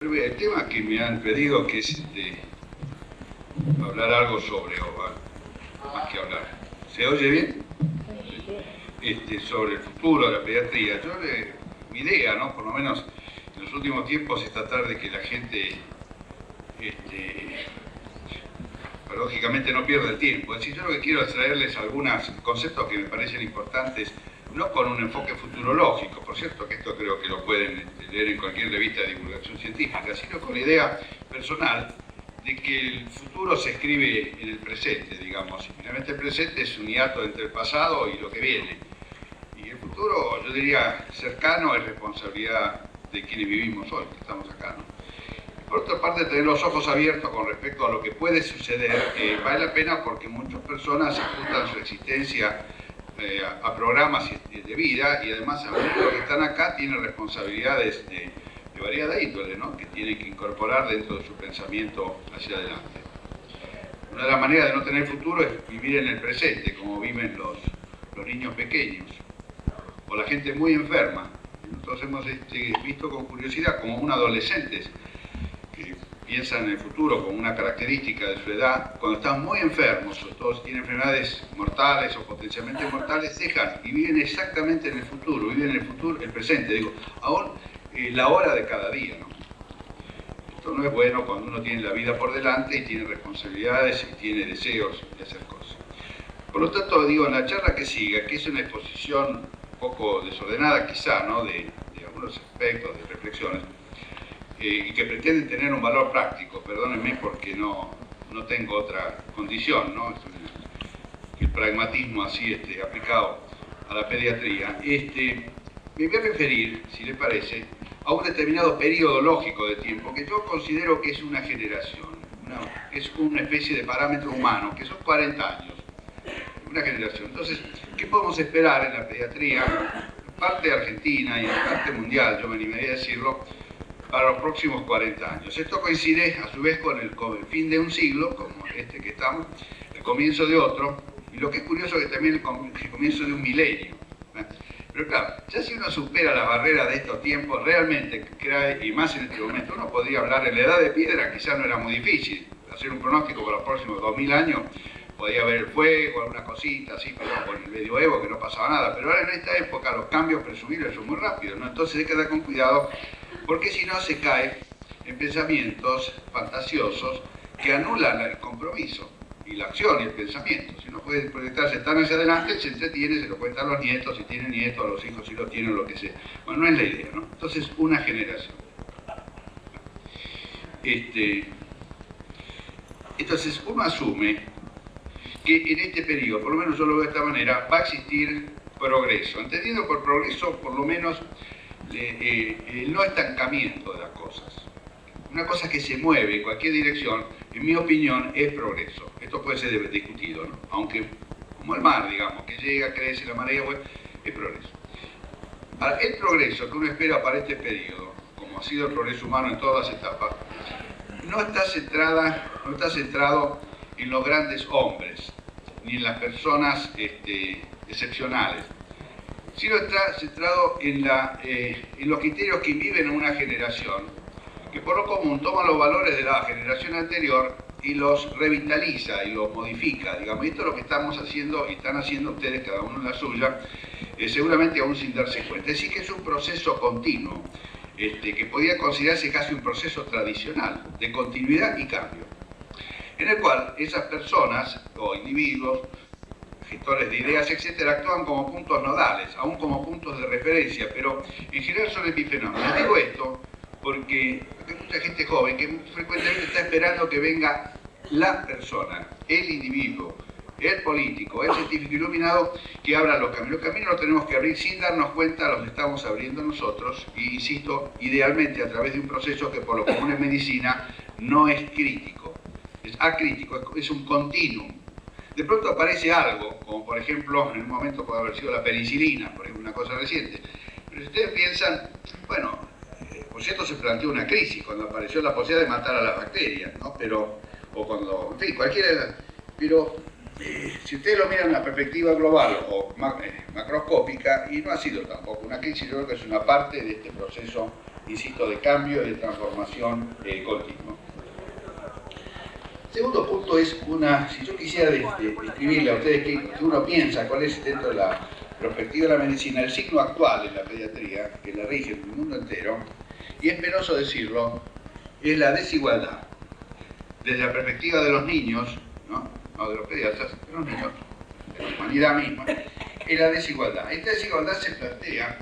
El tema que me han pedido, que es hablar algo sobre, más que hablar, ¿se oye bien? Sobre el futuro de la pediatría. Mi idea, ¿no? Por lo menos en los últimos tiempos, es tratar de que la gente, paradójicamente, no pierda el tiempo. Es decir, yo lo que quiero es traerles algunos conceptos que me parecen importantes, no con un enfoque futurológico, por cierto que esto creo que lo pueden leer en cualquier revista de divulgación científica, sino con la idea personal de que el futuro se escribe en el presente, digamos, y finalmente el presente es un hiato entre el pasado y lo que viene. Y el futuro, yo diría, cercano, es responsabilidad de quienes vivimos hoy, que estamos acá, ¿no? Por otra parte, tener los ojos abiertos con respecto a lo que puede suceder vale la pena, porque muchas personas ajustan su existencia a programas de vida, y además algunos de los que están acá tienen responsabilidades de variada índole, ¿no? Que tienen que incorporar dentro de su pensamiento hacia adelante. Una de las maneras de no tener futuro es vivir en el presente, como viven los niños pequeños o la gente muy enferma. Nosotros hemos visto con curiosidad como un adolescentes que piensan en el futuro como una característica de su edad, cuando están muy enfermos, o todos tienen enfermedades mortales o potencialmente mortales, dejan y viven exactamente en el futuro, viven en el futuro, el presente, digo, aún la hora de cada día, ¿no? Esto no es bueno cuando uno tiene la vida por delante y tiene responsabilidades y tiene deseos de hacer cosas. Por lo tanto, digo, en la charla que siga, que es una exposición un poco desordenada quizá, ¿no? de algunos aspectos, de reflexiones, y que pretenden tener un valor práctico, perdónenme porque no tengo otra condición, ¿no? El pragmatismo así aplicado a la pediatría. Me voy a referir, si les parece, a un determinado periodo lógico de tiempo que yo considero que es una generación, es una especie de parámetro humano, que son 40 años, una generación. Entonces, ¿qué podemos esperar en la pediatría, en parte argentina y en parte mundial, yo me animaría a decirlo, para los próximos 40 años? Esto coincide a su vez con el fin de un siglo, como este que estamos, el comienzo de otro, y lo que es curioso es que también el comienzo de un milenio. Pero claro, ya si uno supera la barrera de estos tiempos, realmente, y más en este momento, uno podría hablar en la edad de piedra, quizás no era muy difícil hacer un pronóstico para los próximos 2000 años, podía haber el fuego, alguna cosita así, pero con el medioevo que no pasaba nada. Pero ahora en esta época los cambios presumibles son muy rápidos, ¿no? Entonces hay que andar con cuidado, porque si no se cae en pensamientos fantasiosos que anulan el compromiso y la acción y el pensamiento. Si uno puede proyectarse tan hacia adelante, se entretiene, se lo cuentan los nietos, si tienen nietos, los hijos si lo tienen, lo que sea. Bueno, no es la idea, ¿no? Entonces, una generación. Entonces, uno asume que en este periodo, por lo menos yo lo veo de esta manera, va a existir progreso. Entendiendo por progreso, por lo menos, el no estancamiento de las cosas. Una cosa que se mueve en cualquier dirección, en mi opinión, es progreso. Esto puede ser discutido, ¿no? Aunque, como el mar, digamos, que llega, crece, la marea, bueno, es progreso. Ahora, el progreso que uno espera para este periodo, como ha sido el progreso humano en todas las etapas, no está centrado en los grandes hombres, ni en las personas excepcionales, sino está centrado en los criterios que viven en una generación, que por lo común toma los valores de la generación anterior y los revitaliza y los modifica, digamos. Y esto es lo que estamos haciendo y están haciendo ustedes, cada uno en la suya, seguramente aún sin darse cuenta. Es decir, que es un proceso continuo, que podría considerarse casi un proceso tradicional, de continuidad y cambio, en el cual esas personas o individuos, gestores de ideas, etcétera, actúan como puntos nodales, aún como puntos de referencia, pero en general son epifenómenos. Digo esto porque hay mucha gente joven que frecuentemente está esperando que venga la persona, el individuo, el político, el científico iluminado, que abra los caminos. Los caminos los tenemos que abrir sin darnos cuenta, los estamos abriendo nosotros, y insisto, idealmente a través de un proceso que por lo común en medicina no es crítico, es acrítico, es un continuum. De pronto aparece algo, como por ejemplo, en un momento puede haber sido la penicilina, por ejemplo, una cosa reciente. Pero si ustedes piensan, bueno, por cierto se planteó una crisis cuando apareció la posibilidad de matar a las bacterias, ¿no? Pero, o cuando, en fin, cualquiera, pero si ustedes lo miran en una perspectiva global o macroscópica, y no ha sido tampoco una crisis, yo creo que es una parte de este proceso insisto, de cambio y de transformación continua. Segundo punto es si yo quisiera describirle a ustedes qué uno piensa, cuál es dentro de la perspectiva de la medicina, el signo actual en la pediatría, que la rige en el mundo entero, y es penoso decirlo, es la desigualdad. Desde la perspectiva de los niños, no de los pediatras, de los niños, de la humanidad misma, es la desigualdad. Esta desigualdad se plantea,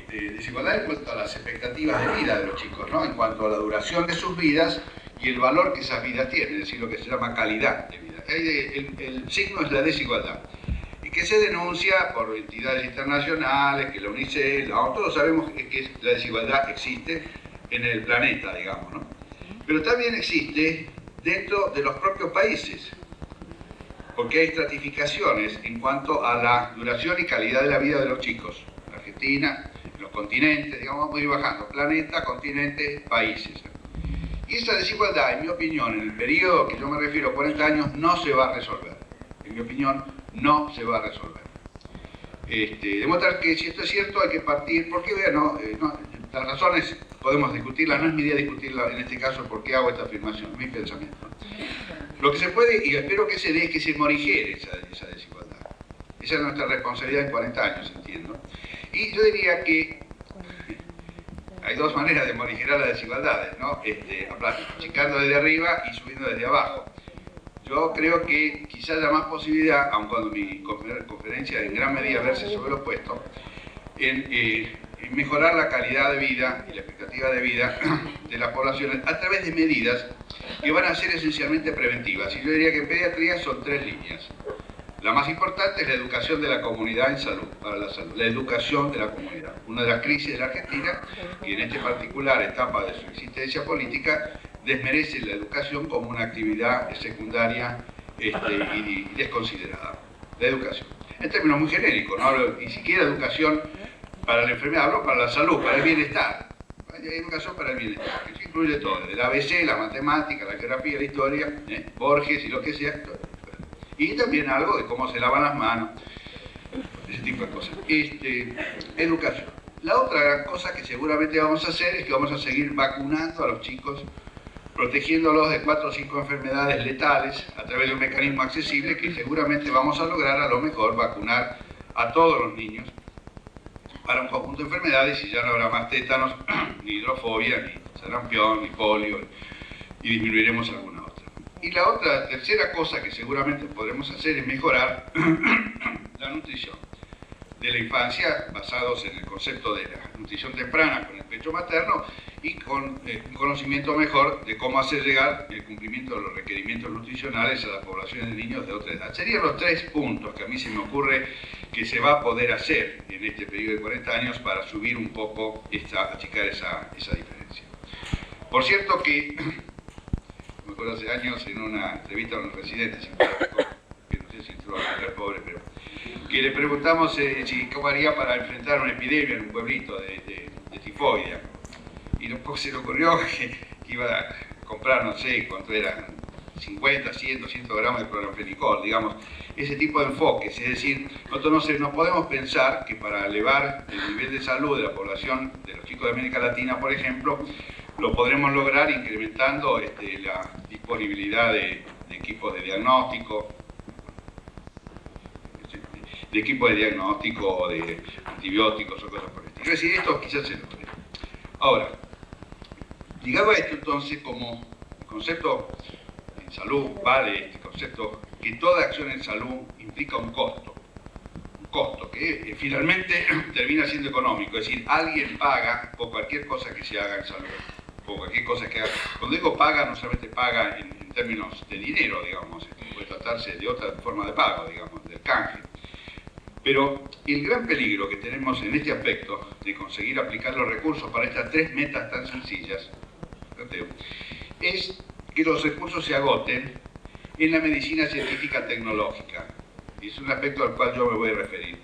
desigualdad en cuanto a las expectativas de vida de los chicos, ¿no? En cuanto a la duración de sus vidas y el valor que esas vidas tienen, es decir, lo que se llama calidad de vida. El signo es la desigualdad, y que se denuncia por entidades internacionales, que la UNICEF, todos sabemos que la desigualdad existe en el planeta, digamos, ¿no? Pero también existe dentro de los propios países, porque hay estratificaciones en cuanto a la duración y calidad de la vida de los chicos. En Argentina, en los continentes, digamos, vamos a ir bajando, planeta, continente, países. Y esa desigualdad, en mi opinión, en el periodo que yo me refiero, 40 años, no se va a resolver. En mi opinión, no se va a resolver. Demostrar que si esto es cierto hay que partir, porque vean, las razones podemos discutirlas, no es mi idea discutirlas en este caso por qué hago esta afirmación, es mi pensamiento. Lo que se puede, y espero que se dé, es que se morigere esa desigualdad. Esa es nuestra responsabilidad en 40 años, entiendo. Y yo diría que hay dos maneras de morigerar las desigualdades, ¿no? Achicando desde arriba y subiendo desde abajo. Yo creo que quizás haya más posibilidad, aun cuando mi conferencia en gran medida verse sobre lo opuesto, en mejorar la calidad de vida y la expectativa de vida de las poblaciones a través de medidas que van a ser esencialmente preventivas. Y yo diría que en pediatría son tres líneas. La más importante es la educación de la comunidad en salud, para la salud, la educación de la comunidad. Una de las crisis de la Argentina, que en esta particular etapa de su existencia política, desmerece la educación como una actividad secundaria y desconsiderada. La educación. En términos muy genéricos, no hablo ni siquiera de educación para la enfermedad, hablo para la salud, para el bienestar. Hay educación para el bienestar, que se incluye todo, desde la ABC, la matemática, la geografía, la historia, Borges y lo que sea. Y también algo de cómo se lavan las manos, ese tipo de cosas. Educación. La otra gran cosa que seguramente vamos a hacer es que vamos a seguir vacunando a los chicos, protegiéndolos de 4 o 5 enfermedades letales a través de un mecanismo accesible que seguramente vamos a lograr a lo mejor vacunar a todos los niños para un conjunto de enfermedades y ya no habrá más tétanos, ni hidrofobia, ni sarampión, ni polio, y disminuiremos alguna otra. Y la tercera cosa que seguramente podremos hacer es mejorar la nutrición de la infancia, basados en el concepto de la nutrición temprana con el pecho materno y con un conocimiento mejor de cómo hacer llegar el cumplimiento de los requerimientos nutricionales a las poblaciones de niños de otra edad. Serían los 3 puntos que a mí se me ocurre que se va a poder hacer en este periodo de 40 años para subir un poco, achicar esa diferencia. Por cierto que, me acuerdo hace años en una entrevista a unos residentes, que no sé si entró a mujer pobre, pero que le preguntamos cómo haría para enfrentar una epidemia en un pueblito de tifoidea. Y después se le ocurrió que iba a comprar, no sé cuánto eran, 50, 100, 200 gramos de clorofenicol, digamos, ese tipo de enfoques. Es decir, nosotros no podemos pensar que para elevar el nivel de salud de la población de los chicos de América Latina, por ejemplo, lo podremos lograr incrementando la disponibilidad de equipos de diagnóstico, o de antibióticos o cosas por el estilo. Es decir, esto quizás se logre. Ahora, ligado a esto entonces, como concepto en salud, vale este concepto que toda acción en salud implica un costo que finalmente termina siendo económico, es decir, alguien paga por cualquier cosa que se haga en salud, por cualquier cosa que haga. Cuando digo paga, no solamente paga en términos de dinero, digamos, puede tratarse de otra forma de pago, digamos, del canje. Pero el gran peligro que tenemos en este aspecto de conseguir aplicar los recursos para estas 3 metas tan sencillas es que los recursos se agoten en la medicina científica tecnológica. Y es un aspecto al cual yo me voy a referir.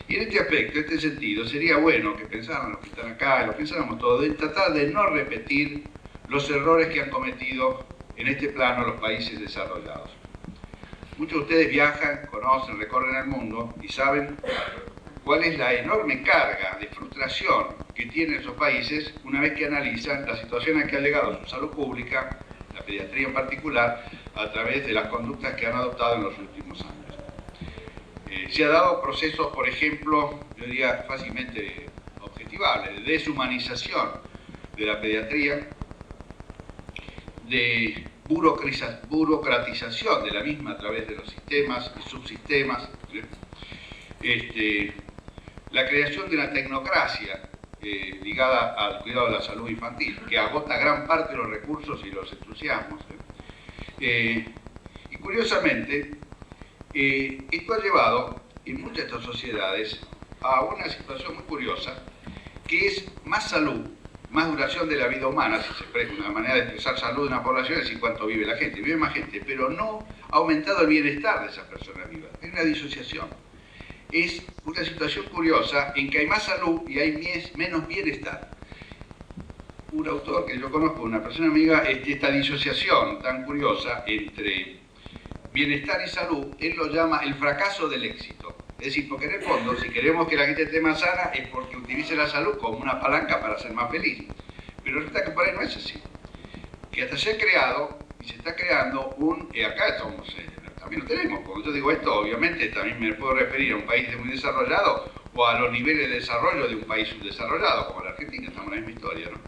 Y en este aspecto, en este sentido, sería bueno que pensaran los que están acá, lo pensáramos todos, en tratar de no repetir los errores que han cometido en este plano los países desarrollados. Muchos de ustedes viajan, conocen, recorren el mundo y saben cuál es la enorme carga de frustración que tienen esos países una vez que analizan la situación a que ha llegado su salud pública, la pediatría en particular, a través de las conductas que han adoptado en los últimos años. Se ha dado procesos, por ejemplo, yo diría fácilmente objetivables, de deshumanización de la pediatría, de burocratización de la misma a través de los sistemas y subsistemas, la creación de una tecnocracia ligada al cuidado de la salud infantil, que agota gran parte de los recursos y los entusiasmos. Y curiosamente, esto ha llevado en muchas de estas sociedades a una situación muy curiosa, que es más salud, más duración de la vida humana, si se expresa una manera de expresar salud de una población, es decir, cuánto vive la gente, vive más gente, pero no ha aumentado el bienestar de esas personas vivas. Es una disociación. Es una situación curiosa en que hay más salud y hay menos bienestar. Un autor que yo conozco, una persona amiga, esta disociación tan curiosa entre bienestar y salud, él lo llama el fracaso del éxito. Es decir, porque en el fondo, si queremos que la gente esté más sana, es porque utilice la salud como una palanca para ser más feliz. Pero resulta que por ahí no es así. Que hasta se ha creado, y se está creando acá estamos, también lo tenemos. Cuando yo digo esto, obviamente también me puedo referir a un país muy desarrollado o a los niveles de desarrollo de un país subdesarrollado, como la Argentina, estamos en la misma historia, ¿no?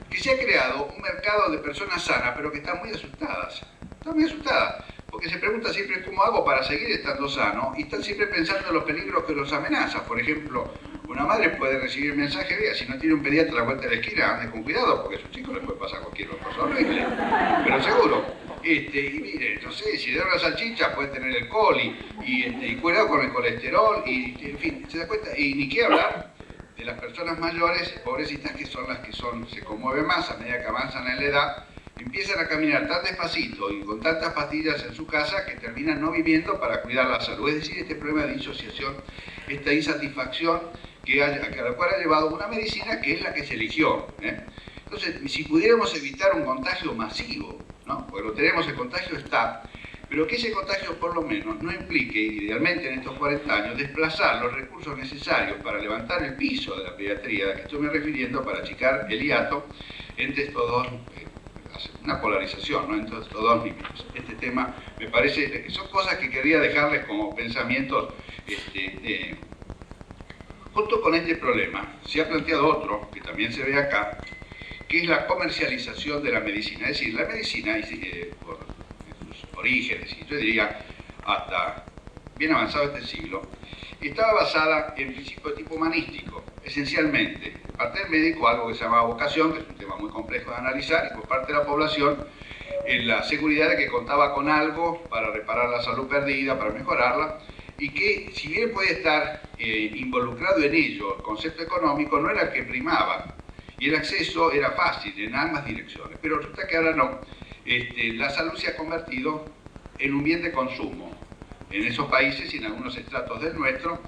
Que se ha creado un mercado de personas sanas, pero que están muy asustadas. Están muy asustadas, porque se pregunta siempre cómo hago para seguir estando sano, y están siempre pensando en los peligros que los amenazan. Por ejemplo, una madre puede recibir mensajes, vea, si no tiene un pediatra a la vuelta de la esquina, ande con cuidado, porque a sus chicos les puede pasar cualquier cosa horrible, pero seguro. Y mire, no sé, si le da una salchicha puede tener el coli, y cuidado con el colesterol, y en fin, se da cuenta, y ni qué hablar de las personas mayores, pobrecitas, que son las que se conmueven más a medida que avanzan en la edad, empiezan a caminar tan despacito y con tantas pastillas en su casa que terminan no viviendo para cuidar la salud. Es decir, este problema de disociación, esta insatisfacción a la cual ha llevado una medicina que es la que se eligió. Entonces, si pudiéramos evitar un contagio masivo, ¿no? Porque lo tenemos, el contagio está, pero que ese contagio por lo menos no implique, idealmente en estos 40 años, desplazar los recursos necesarios para levantar el piso de la pediatría, a que estoy me refiriendo, para achicar el hiato entre estos dos, una polarización, ¿no?, entre estos dos niveles. Este tema me parece, son cosas que quería dejarles como pensamientos. Junto con este problema se ha planteado otro, que también se ve acá, que es la comercialización de la medicina. Es decir, la medicina, por sus orígenes, y yo diría hasta bien avanzado este siglo, estaba basada en principios de tipo humanístico, esencialmente. Por parte del médico, algo que se llama vocación, que es un tema muy complejo de analizar, y por parte de la población, en la seguridad de que contaba con algo para reparar la salud perdida, para mejorarla, y que, si bien puede estar involucrado en ello, el concepto económico no era el que primaba, y el acceso era fácil en ambas direcciones. Pero resulta que ahora no. La salud se ha convertido en un bien de consumo en esos países y en algunos estratos del nuestro,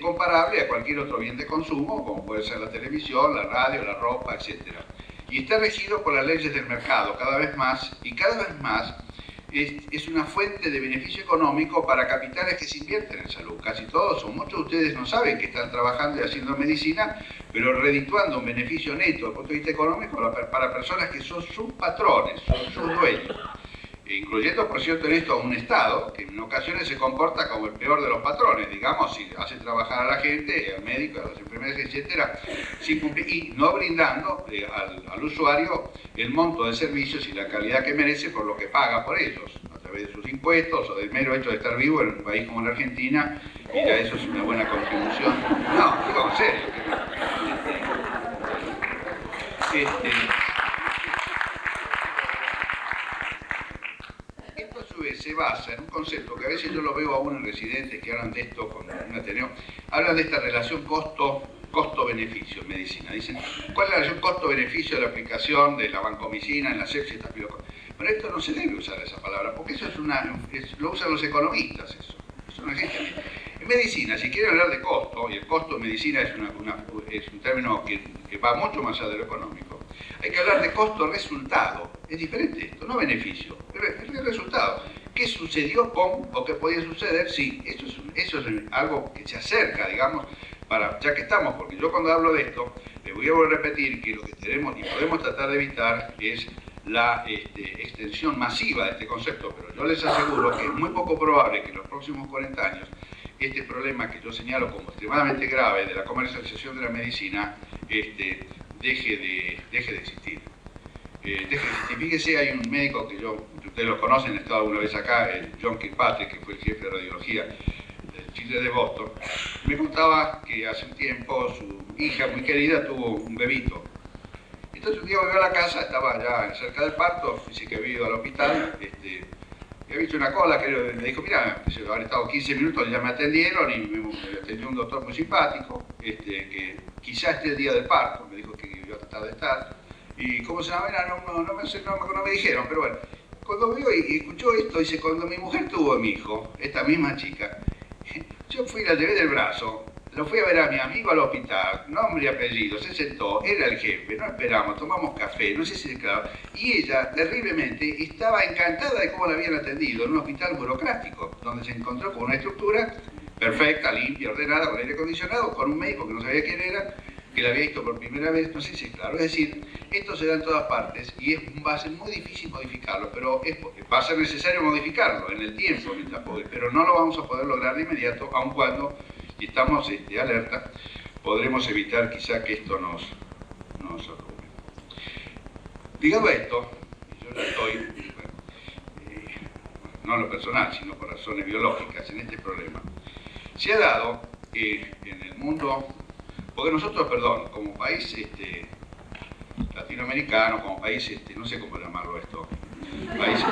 comparable a cualquier otro bien de consumo, como puede ser la televisión, la radio, la ropa, etc. Y está regido por las leyes del mercado cada vez más, y cada vez más es una fuente de beneficio económico para capitales que se invierten en salud. Casi todos o muchos de ustedes no saben que están trabajando y haciendo medicina, pero redituando un beneficio neto desde el punto de vista económico para personas que son sus patrones, son sus dueños. Incluyendo, por cierto, en esto a un Estado, que en ocasiones se comporta como el peor de los patrones, digamos, si hace trabajar a la gente, al médico, a las enfermeras, etcétera, sin cumplir, y no brindando al usuario el monto de servicios y la calidad que merece por lo que paga por ellos, a través de sus impuestos o del mero hecho de estar vivo en un país como la Argentina, y ya eso es una buena contribución. No, digo en serio. Esto a su vez se basa en un concepto que a veces yo lo veo aún en residentes que hablan de esto con un Ateneo, hablan de esta relación costo-beneficio en medicina. Dicen, ¿cuál es la relación costo-beneficio de la aplicación de la vancomicina en la sepsis? Pero esto no se debe usar esa palabra, porque eso lo usan los economistas, eso es una gente. En medicina, si quieren hablar de costo, y el costo en medicina es un término que va mucho más allá de lo económico, hay que hablar de costo-resultado. Es diferente esto, no beneficio, pero es el resultado. ¿Qué sucedió con o qué podía suceder? Sí, eso es algo que se acerca, digamos, ya que estamos, porque yo cuando hablo de esto, les voy a volver a repetir que lo que tenemos y podemos tratar de evitar es la extensión masiva de este concepto, pero yo les aseguro que es muy poco probable que en los próximos 40 años este problema que yo señalo como extremadamente grave de la comercialización de la medicina deje de existir. Fíjese, hay un médico que ustedes lo conocen, he estado una vez acá, el John Kirkpatrick, que fue el jefe de radiología del Chile de Boston, me contaba que hace un tiempo su hija muy querida tuvo un bebito. Entonces un día volvió a la casa, estaba ya cerca del parto, dice que había ido al hospital, y había hecho una cola, que me dijo, mira, había estado 15 minutos, ya me atendieron y me atendió un doctor muy simpático, que quizás esté el día del parto, me dijo que iba a tratar de estar. Y cómo se llama, no me dijeron, pero bueno, cuando vio y escuchó esto, dice, cuando mi mujer tuvo a mi hijo, esta misma chica, yo fui, la llevé del brazo, lo fui a ver a mi amigo al hospital, nombre y apellido, se sentó, era el jefe, no esperamos, tomamos café, no sé si es claro, y ella, terriblemente, estaba encantada de cómo la habían atendido en un hospital burocrático, donde se encontró con una estructura perfecta, limpia, ordenada, con aire acondicionado, con un médico que no sabía quién era, que la había visto por primera vez, no sé si es claro. Es decir, esto se da en todas partes y va a ser muy difícil modificarlo, pero va a ser necesario modificarlo en el tiempo, pero no lo vamos a poder lograr de inmediato, aun cuando, si estamos alerta, podremos evitar quizá que esto nos ocurra. Digamos esto, yo ya estoy, no en lo personal, sino por razones biológicas, en este problema. Se ha dado en el mundo, porque nosotros, perdón, como país latinoamericano, como país, no sé cómo llamarlo esto, país,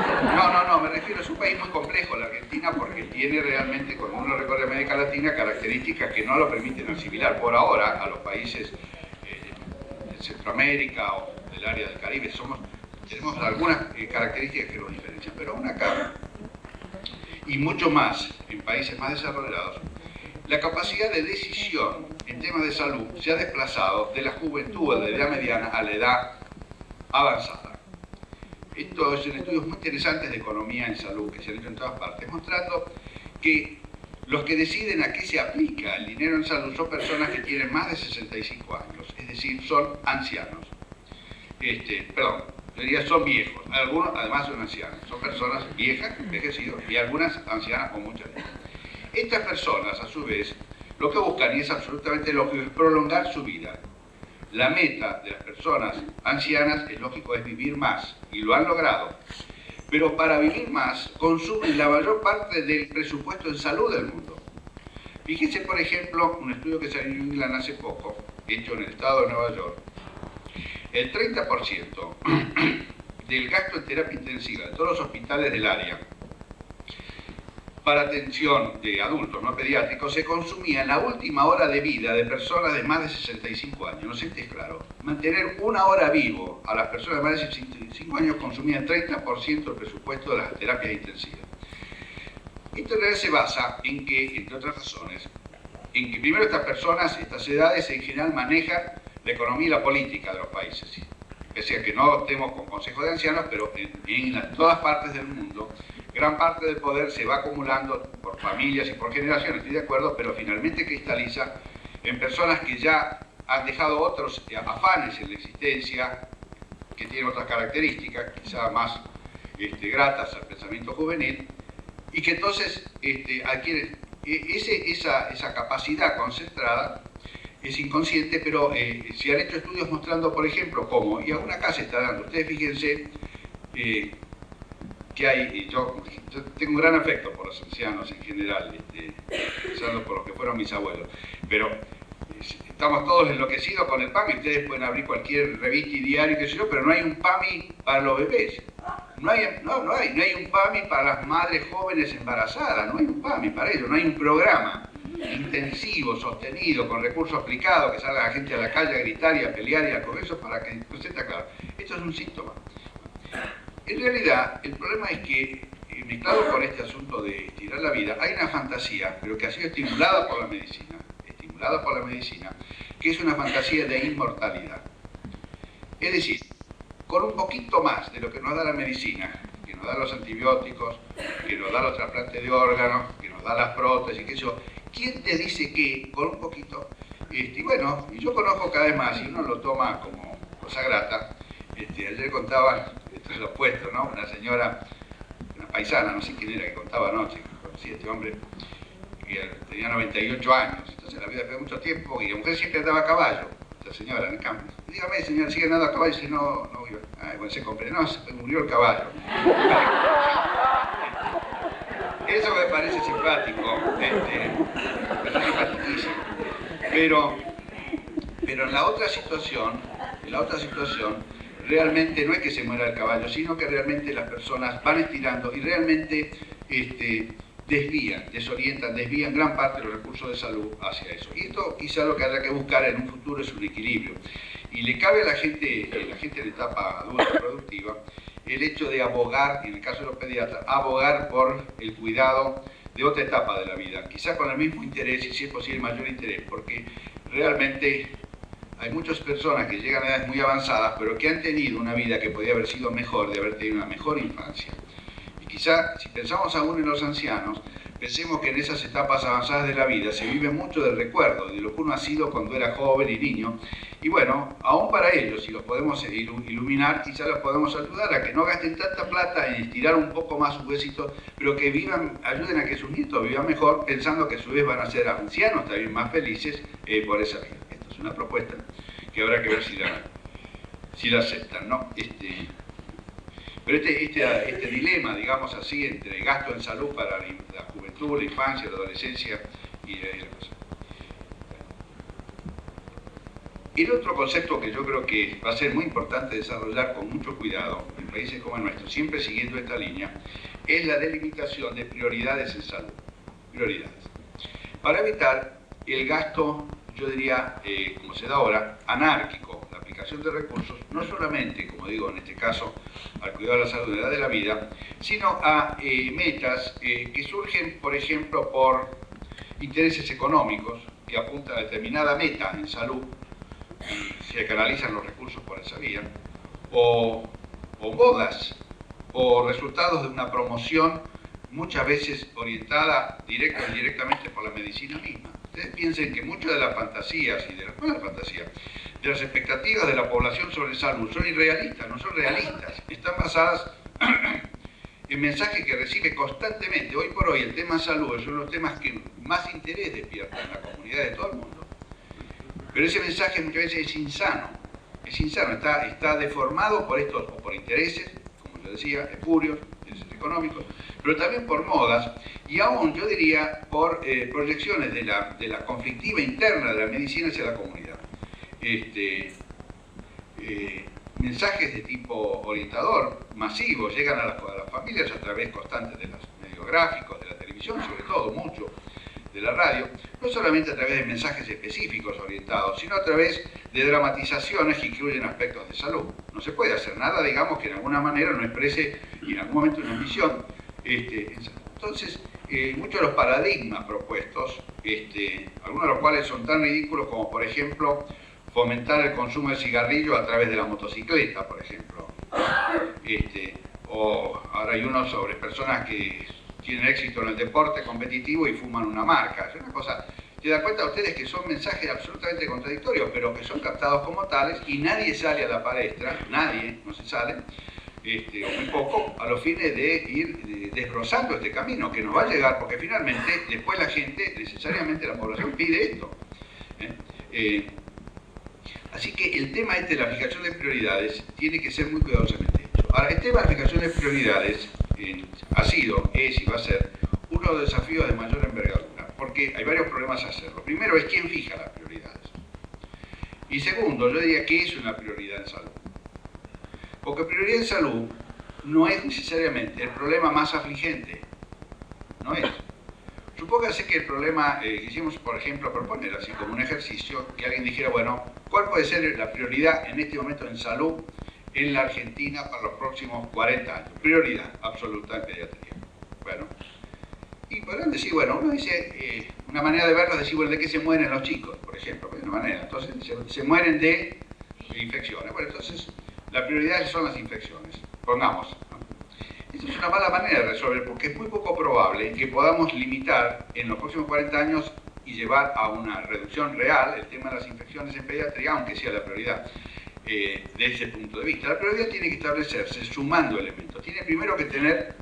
no, me refiero, es un país muy complejo, la Argentina, porque tiene realmente, cuando uno recorre América Latina, características que no lo permiten asimilar por ahora a los países de Centroamérica o del área del Caribe. Tenemos algunas características que nos diferencian, pero aún acá, y mucho más en países más desarrollados, la capacidad de decisión en temas de salud se ha desplazado de la juventud a la edad mediana a la edad avanzada. Estos son estudios muy interesantes de economía en salud que se han hecho en todas partes, mostrando que los que deciden a qué se aplica el dinero en salud son personas que tienen más de 65 años, es decir, son ancianos. Son viejos, algunos además son ancianos, son personas viejas, envejecidos, y algunas ancianas con mucha edad. Estas personas, a su vez, lo que buscan, y es absolutamente lógico, es prolongar su vida. La meta de las personas ancianas, es lógico, es vivir más, y lo han logrado. Pero para vivir más, consumen la mayor parte del presupuesto en salud del mundo. Fíjense, por ejemplo, un estudio que salió en England hace poco, hecho en el estado de Nueva York. El 30% del gasto en terapia intensiva de todos los hospitales del área para atención de adultos no pediátricos se consumía en la última hora de vida de personas de más de 65 años. No sé si es claro. Mantener una hora vivo a las personas de más de 65 años consumía el 30% del presupuesto de las terapias intensivas. Esto en realidad se basa en que, entre otras razones, en que primero estas personas, estas edades en general manejan la economía y la política de los países. Pese a que no estemos con consejos de ancianos, pero en todas partes del mundo, gran parte del poder se va acumulando por familias y por generaciones, estoy de acuerdo, pero finalmente cristaliza en personas que ya han dejado otros afanes en la existencia, que tienen otras características, quizá más gratas al pensamiento juvenil, y que entonces adquieren esa capacidad concentrada. Es inconsciente, pero se han hecho estudios mostrando, por ejemplo, cómo, y aún acá se está dando, ustedes fíjense que hay, yo tengo un gran afecto por los ancianos en general, empezando por los que fueron mis abuelos, pero estamos todos enloquecidos con el PAMI, ustedes pueden abrir cualquier revista y diario, qué sé yo, pero no hay un PAMI para los bebés, no hay un PAMI para las madres jóvenes embarazadas, no hay un PAMI para ello, no hay un programa intensivo, sostenido, con recursos aplicados, que salga la gente a la calle a gritar y a pelear y al Congreso para que se esté claro. Esto es un síntoma. En realidad, el problema es que, mezclado con este asunto de estirar la vida, hay una fantasía, pero que ha sido estimulada por la medicina, que es una fantasía de inmortalidad. Es decir, con un poquito más de lo que nos da la medicina, que nos nos da los antibióticos, que nos da los trasplantes de órganos, que nos da las prótesis, que eso. ¿Quién te dice que con un poquito? Y bueno, y yo conozco cada vez más, y uno lo toma como cosa grata. Ayer contaba, esto es lo opuesto, ¿no? Una señora, una paisana, no sé quién era, que contaba anoche, que conocía a este hombre, que tenía 98 años, entonces la vida fue mucho tiempo, y la mujer siempre andaba a caballo, esta señora en el campo. Y dígame, señora, ¿sigue andando a caballo? Y dice, no, bueno, se compré, no, se murió el caballo. Eso me parece simpático, me parece simpaticísimo. Pero en la otra situación, realmente no es que se muera el caballo, sino que realmente las personas van estirando y realmente desvían gran parte de los recursos de salud hacia eso. Y esto quizá lo que haya que buscar en un futuro es un equilibrio. Y le cabe a la gente en la etapa adulta productiva el hecho de abogar, en el caso de los pediatras, abogar por el cuidado de otra etapa de la vida, quizá con el mismo interés y si es posible mayor interés, porque realmente hay muchas personas que llegan a edades muy avanzadas, pero que han tenido una vida que podría haber sido mejor, de haber tenido una mejor infancia. Y quizá, si pensamos aún en los ancianos, pensemos que en esas etapas avanzadas de la vida se vive mucho del recuerdo, de lo que uno ha sido cuando era joven y niño. Y bueno, aún para ellos, si los podemos iluminar, quizá los podemos ayudar a que no gasten tanta plata en estirar un poco más sus huesitos, pero que ayuden a que sus nietos vivan mejor, pensando que a su vez van a ser ancianos también más felices por esa vida. Esta es una propuesta que habrá que ver si la aceptan, ¿no? Pero este dilema, digamos así, entre gasto en salud para la juventud, la infancia, la adolescencia y la cosa. El otro concepto que yo creo que va a ser muy importante desarrollar con mucho cuidado en países como el nuestro, siempre siguiendo esta línea, es la delimitación de prioridades en salud. Prioridades. Para evitar el gasto, yo diría, como se da ahora, anárquico, la aplicación de recursos, no solamente, como digo en este caso, al cuidado de la salud de la edad de la vida, sino a metas que surgen, por ejemplo, por intereses económicos que apuntan a determinada meta en salud, se canalizan los recursos por esa vía, o modas, o resultados de una promoción muchas veces orientada directa o indirectamente por la medicina misma. Ustedes piensen que muchas de las fantasías y de las expectativas de la población sobre salud son irrealistas, no son realistas, están basadas en mensajes que recibe constantemente. Hoy por hoy el tema salud es uno de los temas que más interés despierta en la comunidad de todo el mundo. Pero ese mensaje muchas veces es insano, está deformado por estos, o por intereses, como yo decía, espurios, intereses económicos, pero también por modas, y aún yo diría por proyecciones de la conflictiva interna de la medicina hacia la comunidad. Mensajes de tipo orientador, masivos, llegan a las familias a través constante de los medios gráficos, de la televisión, sobre todo mucho, de la radio, no solamente a través de mensajes específicos orientados, sino a través de dramatizaciones que incluyen aspectos de salud. No se puede hacer nada, digamos, que en alguna manera no exprese y en algún momento una visión. Entonces, muchos de los paradigmas propuestos, algunos de los cuales son tan ridículos como, por ejemplo, fomentar el consumo de cigarrillo a través de la motocicleta, por ejemplo. O ahora hay uno sobre personas que tienen éxito en el deporte competitivo y fuman una marca. Es una cosa, se dan cuenta ustedes que son mensajes absolutamente contradictorios, pero que son captados como tales y nadie sale a la palestra, nadie, no se sale, o muy poco, a los fines de ir desbrozando este camino que nos va a llegar, porque finalmente después la gente, necesariamente la población, pide esto. Así que el tema de la fijación de prioridades tiene que ser muy cuidadosamente hecho. Ahora, el tema de la fijación de prioridades ha sido, es y va a ser uno de los desafíos de mayor envergadura, porque hay varios problemas a hacerlo. Primero es quién fija las prioridades. Y segundo, yo diría, ¿qué es una prioridad en salud? Porque prioridad en salud no es necesariamente el problema más afligente, no es. Supóngase que el problema, quisimos, por ejemplo, proponer así como un ejercicio, que alguien dijera, bueno, ¿cuál puede ser la prioridad en este momento en salud en la Argentina para los próximos 40 años? Prioridad absoluta en pediatría. Bueno, y podrán decir, bueno, uno dice, una manera de verlo es decir, bueno, ¿de qué se mueren los chicos? Por ejemplo, de una manera. Entonces, se mueren de infecciones. Bueno, entonces, la prioridad son las infecciones, pongamos, ¿no? Esa es una mala manera de resolver, porque es muy poco probable que podamos limitar en los próximos 40 años y llevar a una reducción real el tema de las infecciones en pediatría, aunque sea la prioridad de ese punto de vista. La prioridad tiene que establecerse sumando elementos. Tiene primero que tener,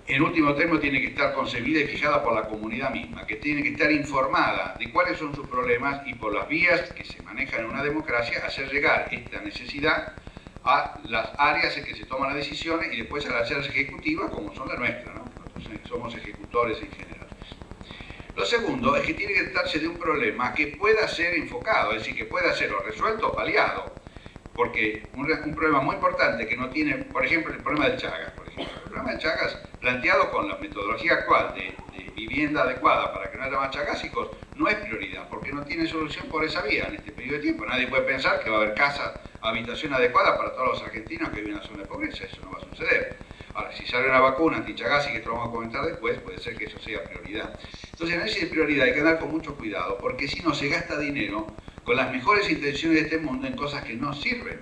en último término, tiene que estar concebida y fijada por la comunidad misma, que tiene que estar informada de cuáles son sus problemas y por las vías que se manejan en una democracia hacer llegar esta necesidad a las áreas en que se toman las decisiones y después a las áreas ejecutivas como son la nuestra, ¿no? Nosotros somos ejecutores en general. Lo segundo es que tiene que tratarse de un problema que pueda ser enfocado, es decir, que pueda ser o resuelto o paliado. Porque un problema muy importante que no tiene, por ejemplo, el problema del Chagas. Por ejemplo. El problema del Chagas, planteado con la metodología actual de vivienda adecuada para que no haya más chagásicos, no es prioridad, porque no tiene solución por esa vía en este periodo de tiempo. Nadie puede pensar que va a haber casa, habitación adecuada para todos los argentinos que viven en la zona de pobreza. Eso no va a suceder. Ahora, si sale una vacuna anti-Chagas, y que esto lo vamos a comentar después, puede ser que eso sea prioridad. Entonces, en análisis de prioridad hay que andar con mucho cuidado, porque si no se gasta dinero con las mejores intenciones de este mundo en cosas que no sirven.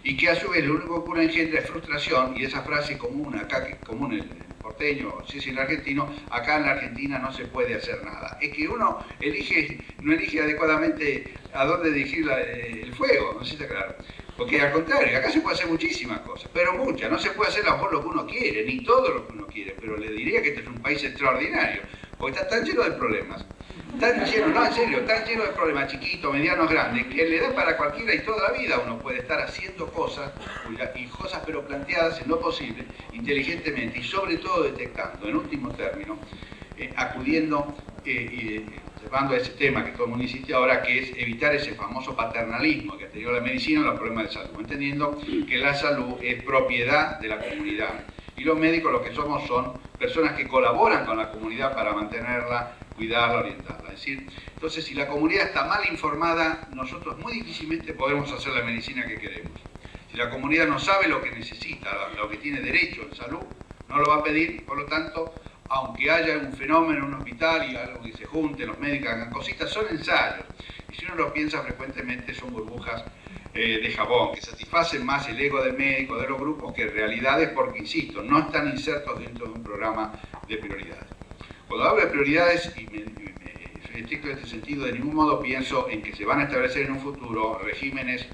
Y que a su vez lo único que uno engendra es frustración, y esa frase común acá, que común en el porteño, sí, sí, en el argentino, acá en la Argentina no se puede hacer nada. Es que uno no elige adecuadamente a dónde dirigir el fuego, no sé si está claro. Porque al contrario, acá se puede hacer muchísimas cosas, pero muchas. No se puede hacer a lo mejor lo que uno quiere, ni todo lo que uno quiere, pero le diría que este es un país extraordinario, porque está tan lleno de problemas, tan lleno, no en serio, tan lleno de problemas chiquitos, medianos, grandes, que le da para cualquiera y toda la vida uno puede estar haciendo cosas, y cosas pero planteadas en lo posible, inteligentemente, y sobre todo detectando, en último término, acudiendo llevando a ese tema que todo el mundo insiste ahora, que es evitar ese famoso paternalismo que ha tenido la medicina en los problemas de salud, entendiendo que la salud es propiedad de la comunidad y los médicos lo que somos son personas que colaboran con la comunidad para mantenerla, cuidarla, orientarla. Es decir, entonces si la comunidad está mal informada, nosotros muy difícilmente podemos hacer la medicina que queremos. Si la comunidad no sabe lo que necesita, lo que tiene derecho en salud, no lo va a pedir y por lo tanto, aunque haya un fenómeno en un hospital y algo que se junte, los médicos hagan cositas, son ensayos. Y si uno lo piensa frecuentemente son burbujas de jabón, que satisfacen más el ego del médico, de los grupos, que realidades, porque, insisto, no están insertos dentro de un programa de prioridades. Cuando hablo de prioridades, y soy estricto en este sentido, de ningún modo pienso en que se van a establecer en un futuro regímenes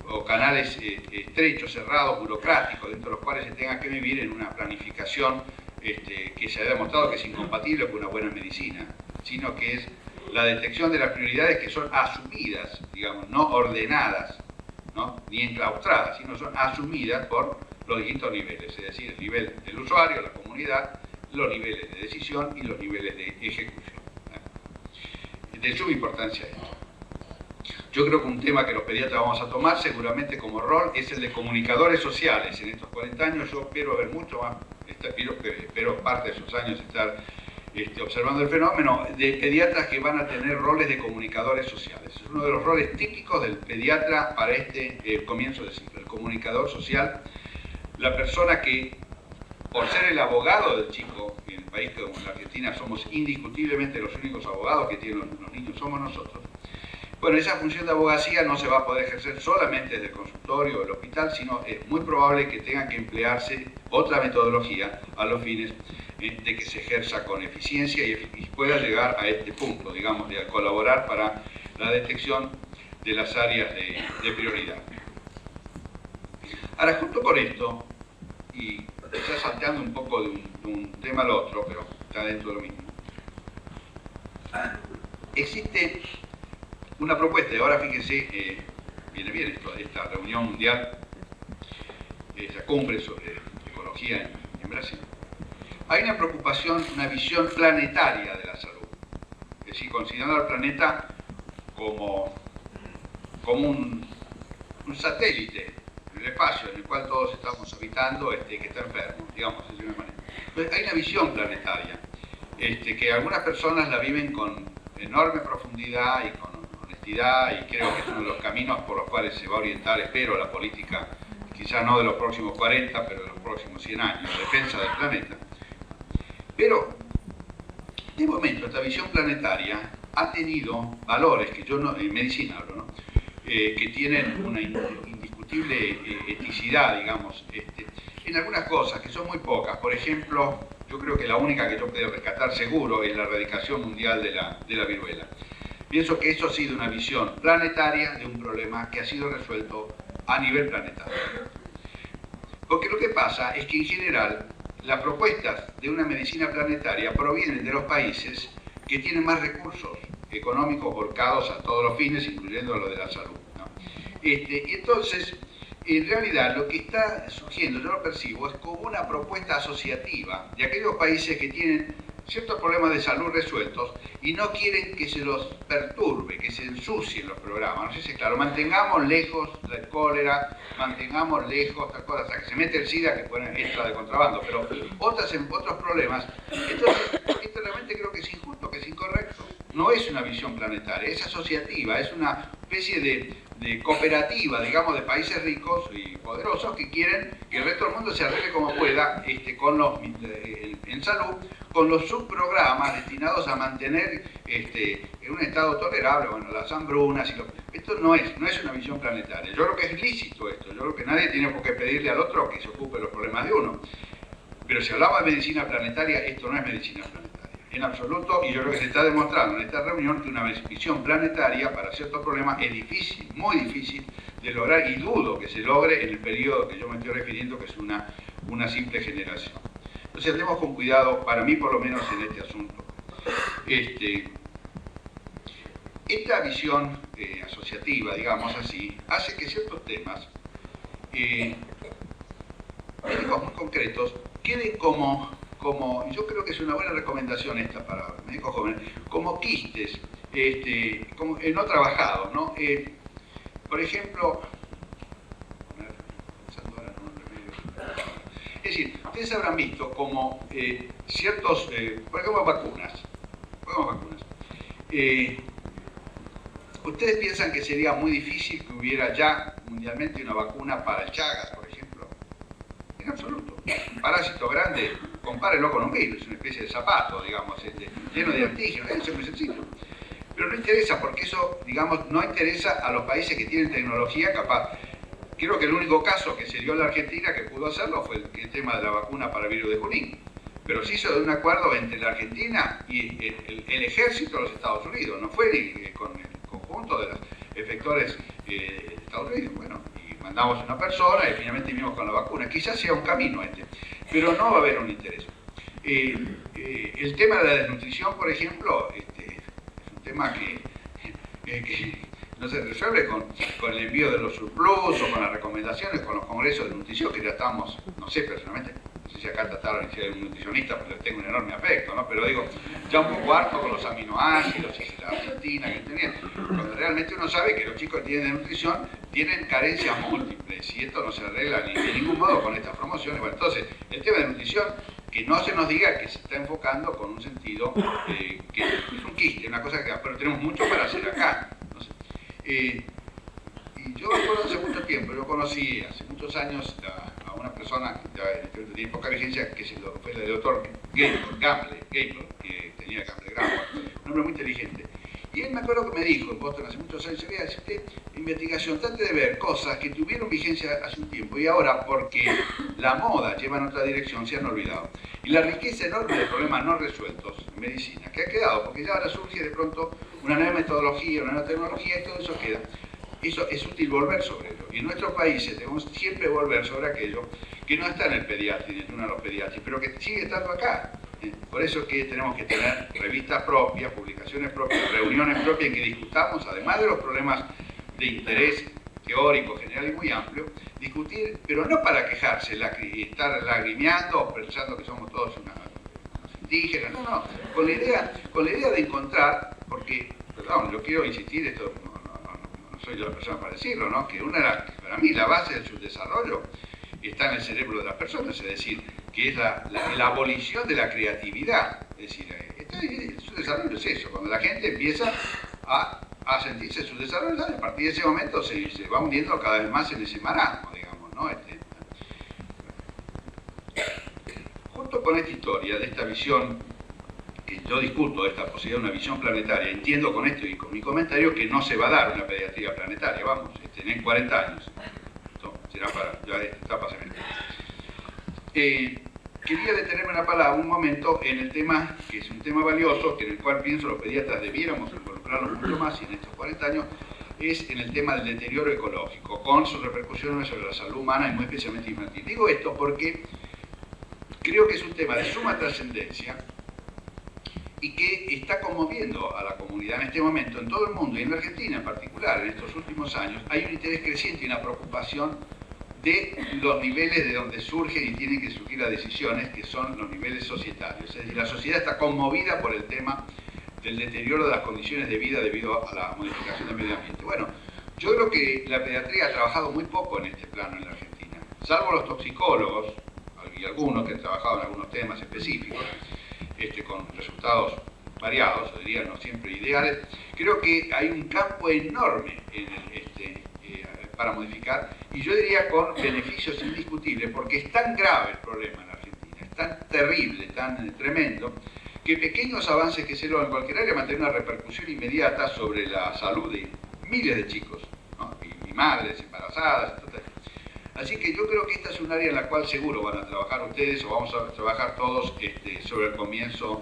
o canales estrechos, cerrados, burocráticos, dentro de los cuales se tenga que vivir en una planificación que se ha demostrado que es incompatible con una buena medicina, sino que es la detección de las prioridades que son asumidas, digamos, no ordenadas, ¿no? Ni enclaustradas, sino son asumidas por los distintos niveles, es decir, el nivel del usuario, la comunidad, los niveles de decisión y los niveles de ejecución. De suma importancia esto. Yo creo que un tema que los pediatras vamos a tomar seguramente como rol es el de comunicadores sociales. En estos 40 años yo espero ver mucho más, espero parte de esos años estar observando el fenómeno de pediatras que van a tener roles de comunicadores sociales. Es uno de los roles típicos del pediatra para este comienzo de ciclo, el comunicador social, la persona que, por ser el abogado del chico, en el país como en la Argentina somos indiscutiblemente los únicos abogados que tienen los niños, somos nosotros. Bueno, esa función de abogacía no se va a poder ejercer solamente desde el consultorio o el hospital, sino es muy probable que tenga que emplearse otra metodología a los fines de que se ejerza con eficiencia y pueda llegar a este punto, digamos, de colaborar para la detección de las áreas de prioridad. Ahora, junto con esto, y está salteando un poco de un tema al otro, pero está dentro de lo mismo, existe una propuesta, y ahora fíjense, viene bien esta reunión mundial, esa cumbre sobre ecología en Brasil. Hay una preocupación, una visión planetaria de la salud, es decir, considerando al planeta como un satélite en el espacio en el cual todos estamos habitando, que está enfermo, digamos, de una manera. Entonces, hay una visión planetaria, que algunas personas la viven con enorme profundidad y con honestidad, y creo que es uno de los caminos por los cuales se va a orientar, espero, la política, quizás no de los próximos 40, pero de los próximos 100 años, defensa del planeta. Pero, de momento, esta visión planetaria ha tenido valores, que yo no, en medicina hablo, ¿no? Que tienen una indiscutible eticidad, digamos, en algunas cosas que son muy pocas. Por ejemplo, yo creo que la única que yo puedo rescatar seguro es la erradicación mundial de la viruela. Pienso que eso ha sido una visión planetaria de un problema que ha sido resuelto a nivel planetario. Porque lo que pasa es que en general las propuestas de una medicina planetaria provienen de los países que tienen más recursos económicos volcados a todos los fines, incluyendo lo de la salud, ¿no? Y entonces, en realidad, lo que está surgiendo, yo lo percibo, es como una propuesta asociativa de aquellos países que tienen ciertos problemas de salud resueltos y no quieren que se los perturbe, que se ensucien los programas. No sé si es claro, mantengamos lejos la cólera, mantengamos lejos tal cosa, hasta que se mete el SIDA, que pone extra de contrabando, pero otros problemas. Entonces, esto realmente creo que es injusto, que es incorrecto. No es una visión planetaria, es asociativa, es una especie de cooperativa, digamos, de países ricos y poderosos que quieren que el resto del mundo se arregle como pueda en salud, con los subprogramas destinados a mantener en un estado tolerable, bueno, las hambrunas esto no es una visión planetaria. Yo creo que es lícito esto, yo creo que nadie tiene por qué pedirle al otro que se ocupe de los problemas de uno. Pero si hablamos de medicina planetaria, esto no es medicina planetaria, en absoluto, y yo creo que se está demostrando en esta reunión que una visión planetaria para ciertos problemas es difícil, muy difícil de lograr, y dudo que se logre en el periodo que yo me estoy refiriendo, que es una simple generación. Entonces andemos con cuidado, para mí por lo menos en este asunto. Esta visión asociativa, digamos así, hace que ciertos temas médicos muy concretos queden como, yo creo que es una buena recomendación esta para médicos jóvenes, como quistes, como, no trabajados, ¿no? Por ejemplo, es decir, ustedes habrán visto como ciertos, por ejemplo, vacunas. ¿Ustedes piensan que sería muy difícil que hubiera ya mundialmente una vacuna para el Chagas, por ejemplo? En absoluto. Un parásito grande, compárenlo con un virus, es una especie de zapato, digamos, lleno de antígenos, eso es muy sencillo. Pero no interesa, porque eso, digamos, no interesa a los países que tienen tecnología capaz. Creo que el único caso que se dio en la Argentina que pudo hacerlo fue el tema de la vacuna para el virus de Junín. Pero se hizo de un acuerdo entre la Argentina y el ejército de los Estados Unidos, no fue con el conjunto de los efectores de Estados Unidos. Bueno, y mandamos una persona y finalmente vinimos con la vacuna. Quizás sea un camino pero no va a haber un interés. El tema de la desnutrición, por ejemplo, es un tema que no se resuelve con el envío de los surplus o con las recomendaciones, con los congresos de nutrición, que ya estamos, no sé personalmente, no sé si acá trataron de ser un nutricionista, porque les tengo un enorme afecto, ¿no? Pero digo, ya un poco harto con los aminoácidos y la Argentina que tenían, cuando realmente uno sabe que los chicos que tienen de nutrición tienen carencias múltiples, y esto no se arregla ni de ningún modo con estas promociones. Bueno, entonces, el tema de nutrición, que no se nos diga que se está enfocando con un sentido que es un quiste, una cosa que, pero tenemos mucho para hacer acá. No sé. Y yo recuerdo hace mucho tiempo, yo conocí hace muchos años a una persona que tiene poca vigencia, que fue el doctor Gamble, que tenía Gamble Graham, un hombre muy inteligente. Y él me acuerdo que me dijo en Boston hace muchos años, vea, si usted investigación, trate de ver cosas que tuvieron vigencia hace un tiempo y ahora, porque la moda lleva en otra dirección, se han olvidado. Y la riqueza enorme de problemas no resueltos en medicina, que ha quedado, porque ya ahora surge de pronto una nueva metodología, una nueva tecnología, y todo eso queda. Eso es útil volver sobre ello. Y en nuestros países debemos siempre volver sobre aquello que no está en el pediatra, ni en uno de los pediatras, pero que sigue estando acá. Por eso es que tenemos que tener revistas propias, publicaciones propias, reuniones propias en que discutamos, además de los problemas de interés teórico, general y muy amplio, discutir, pero no para quejarse, estar lagrimeando, pensando que somos todos unos indígenas, no, con la idea de encontrar, porque, perdón, yo quiero insistir, esto no soy yo la persona para decirlo, ¿no? Que para mí la base del subdesarrollo está en el cerebro de las personas, es decir, que es la abolición de la creatividad. Es decir, el subdesarrollo es eso, cuando la gente empieza a sentirse subdesarrollada, a partir de ese momento se va hundiendo cada vez más en ese marasmo, digamos, ¿no? Junto con esta historia, de esta visión, que yo discuto esta posibilidad de una visión planetaria, entiendo con esto y con mi comentario que no se va a dar una pediatría planetaria, vamos, en 40 años. Esto será para, ya esta etapa se me... Quería detenerme un momento en el tema, que es un tema valioso, que en el cual pienso los pediatras debiéramos involucrarnos mucho más, y en estos 40 años, es en el tema del deterioro ecológico, con sus repercusiones sobre la salud humana y muy especialmente infantil. Digo esto porque creo que es un tema de suma trascendencia y que está conmoviendo a la comunidad en este momento, en todo el mundo, y en la Argentina en particular, en estos últimos años. Hay un interés creciente y una preocupación de los niveles de donde surgen y tienen que surgir las decisiones, que son los niveles societarios. Es decir, la sociedad está conmovida por el tema del deterioro de las condiciones de vida debido a la modificación del medio ambiente. Bueno, yo creo que la pediatría ha trabajado muy poco en este plano en la Argentina, salvo los toxicólogos, y algunos que han trabajado en algunos temas específicos, con resultados variados, o diría no siempre ideales. Creo que hay un campo enorme en para modificar, y yo diría con beneficios indiscutibles, porque es tan grave el problema en la Argentina, es tan terrible, tan tremendo, que pequeños avances que se logran en cualquier área van a tener una repercusión inmediata sobre la salud de miles de chicos, ¿no? y madres embarazadas, etc. Así que yo creo que esta es un área en la cual seguro van a trabajar ustedes, o vamos a trabajar todos sobre el comienzo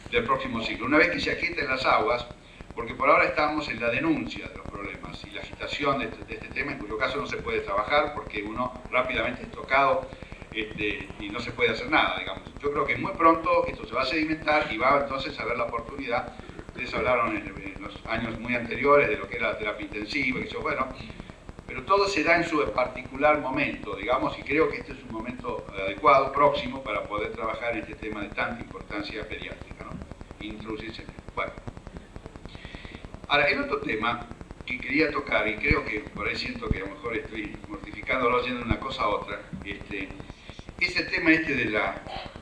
del próximo ciclo. Una vez que se agieten las aguas, porque por ahora estamos en la denuncia de los problemas y la agitación de este tema, en cuyo caso no se puede trabajar porque uno rápidamente es tocado y no se puede hacer nada, digamos. Yo creo que muy pronto esto se va a sedimentar y va entonces a haber la oportunidad. Ustedes hablaron en los años muy anteriores de lo que era la terapia intensiva, y bueno, pero todo se da en su particular momento, digamos, y creo que este es un momento adecuado, próximo, para poder trabajar en este tema de tanta importancia pediátrica, ¿no? Introducirse. Bueno. Ahora, el otro tema que quería tocar, y creo que por ahí siento que a lo mejor estoy mortificándolo yendo de una cosa a otra, es el tema de la,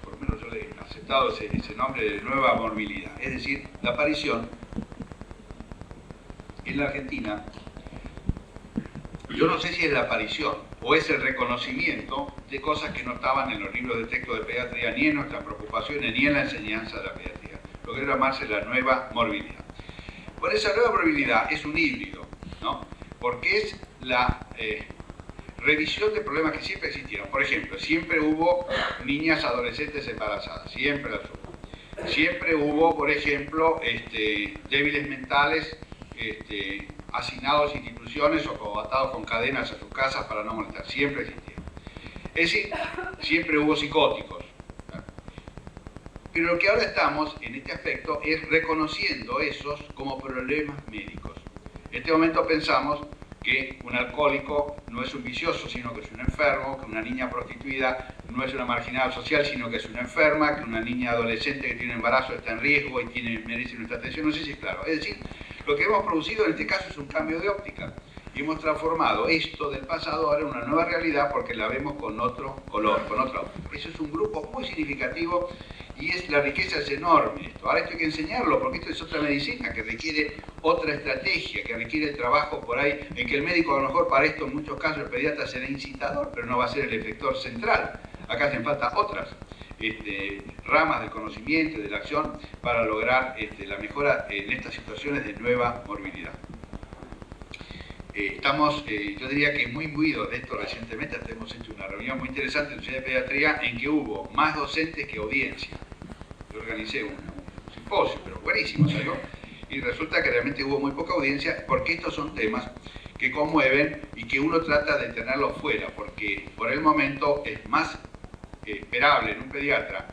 por lo menos yo le he aceptado ese nombre de nueva morbilidad, es decir, la aparición en la Argentina, yo no sé si es la aparición o es el reconocimiento de cosas que no estaban en los libros de texto de pediatría, ni en nuestras preocupaciones, ni en la enseñanza de la pediatría, lo que debe llamarse la nueva morbilidad. Por esa nueva probabilidad es un híbrido, ¿no? Porque es la revisión de problemas que siempre existieron. Por ejemplo, siempre hubo niñas adolescentes embarazadas, siempre las hubo. Siempre hubo, por ejemplo, débiles mentales asignados a instituciones o atados con cadenas a sus casas para no molestar, siempre existieron. Es decir, siempre hubo psicóticos. Pero lo que ahora estamos en este aspecto es reconociendo esos como problemas médicos. En este momento pensamos que un alcohólico no es un vicioso, sino que es un enfermo, que una niña prostituida no es una marginal social, sino que es una enferma, que una niña adolescente que tiene un embarazo está en riesgo y merece nuestra atención. No sé si es claro. Es decir, lo que hemos producido en este caso es un cambio de óptica. Y hemos transformado esto del pasado ahora en una nueva realidad porque la vemos con otro color, con otra óptica. Eso es un grupo muy significativo y la riqueza es enorme esto. Ahora esto hay que enseñarlo porque esto es otra medicina que requiere otra estrategia, que requiere trabajo por ahí, en que el médico a lo mejor para esto en muchos casos el pediatra será incitador, pero no va a ser el efector central. Acá hacen falta otras ramas del conocimiento y de la acción para lograr la mejora en estas situaciones de nueva morbilidad. Estamos, yo diría que muy imbuidos de esto recientemente, hasta hemos hecho una reunión muy interesante en la Sociedad de Pediatría en que hubo más docentes que audiencia. Yo organicé un simposio, pero buenísimo salió, y resulta que realmente hubo muy poca audiencia porque estos son temas que conmueven y que uno trata de tenerlos fuera, porque por el momento es más esperable en un pediatra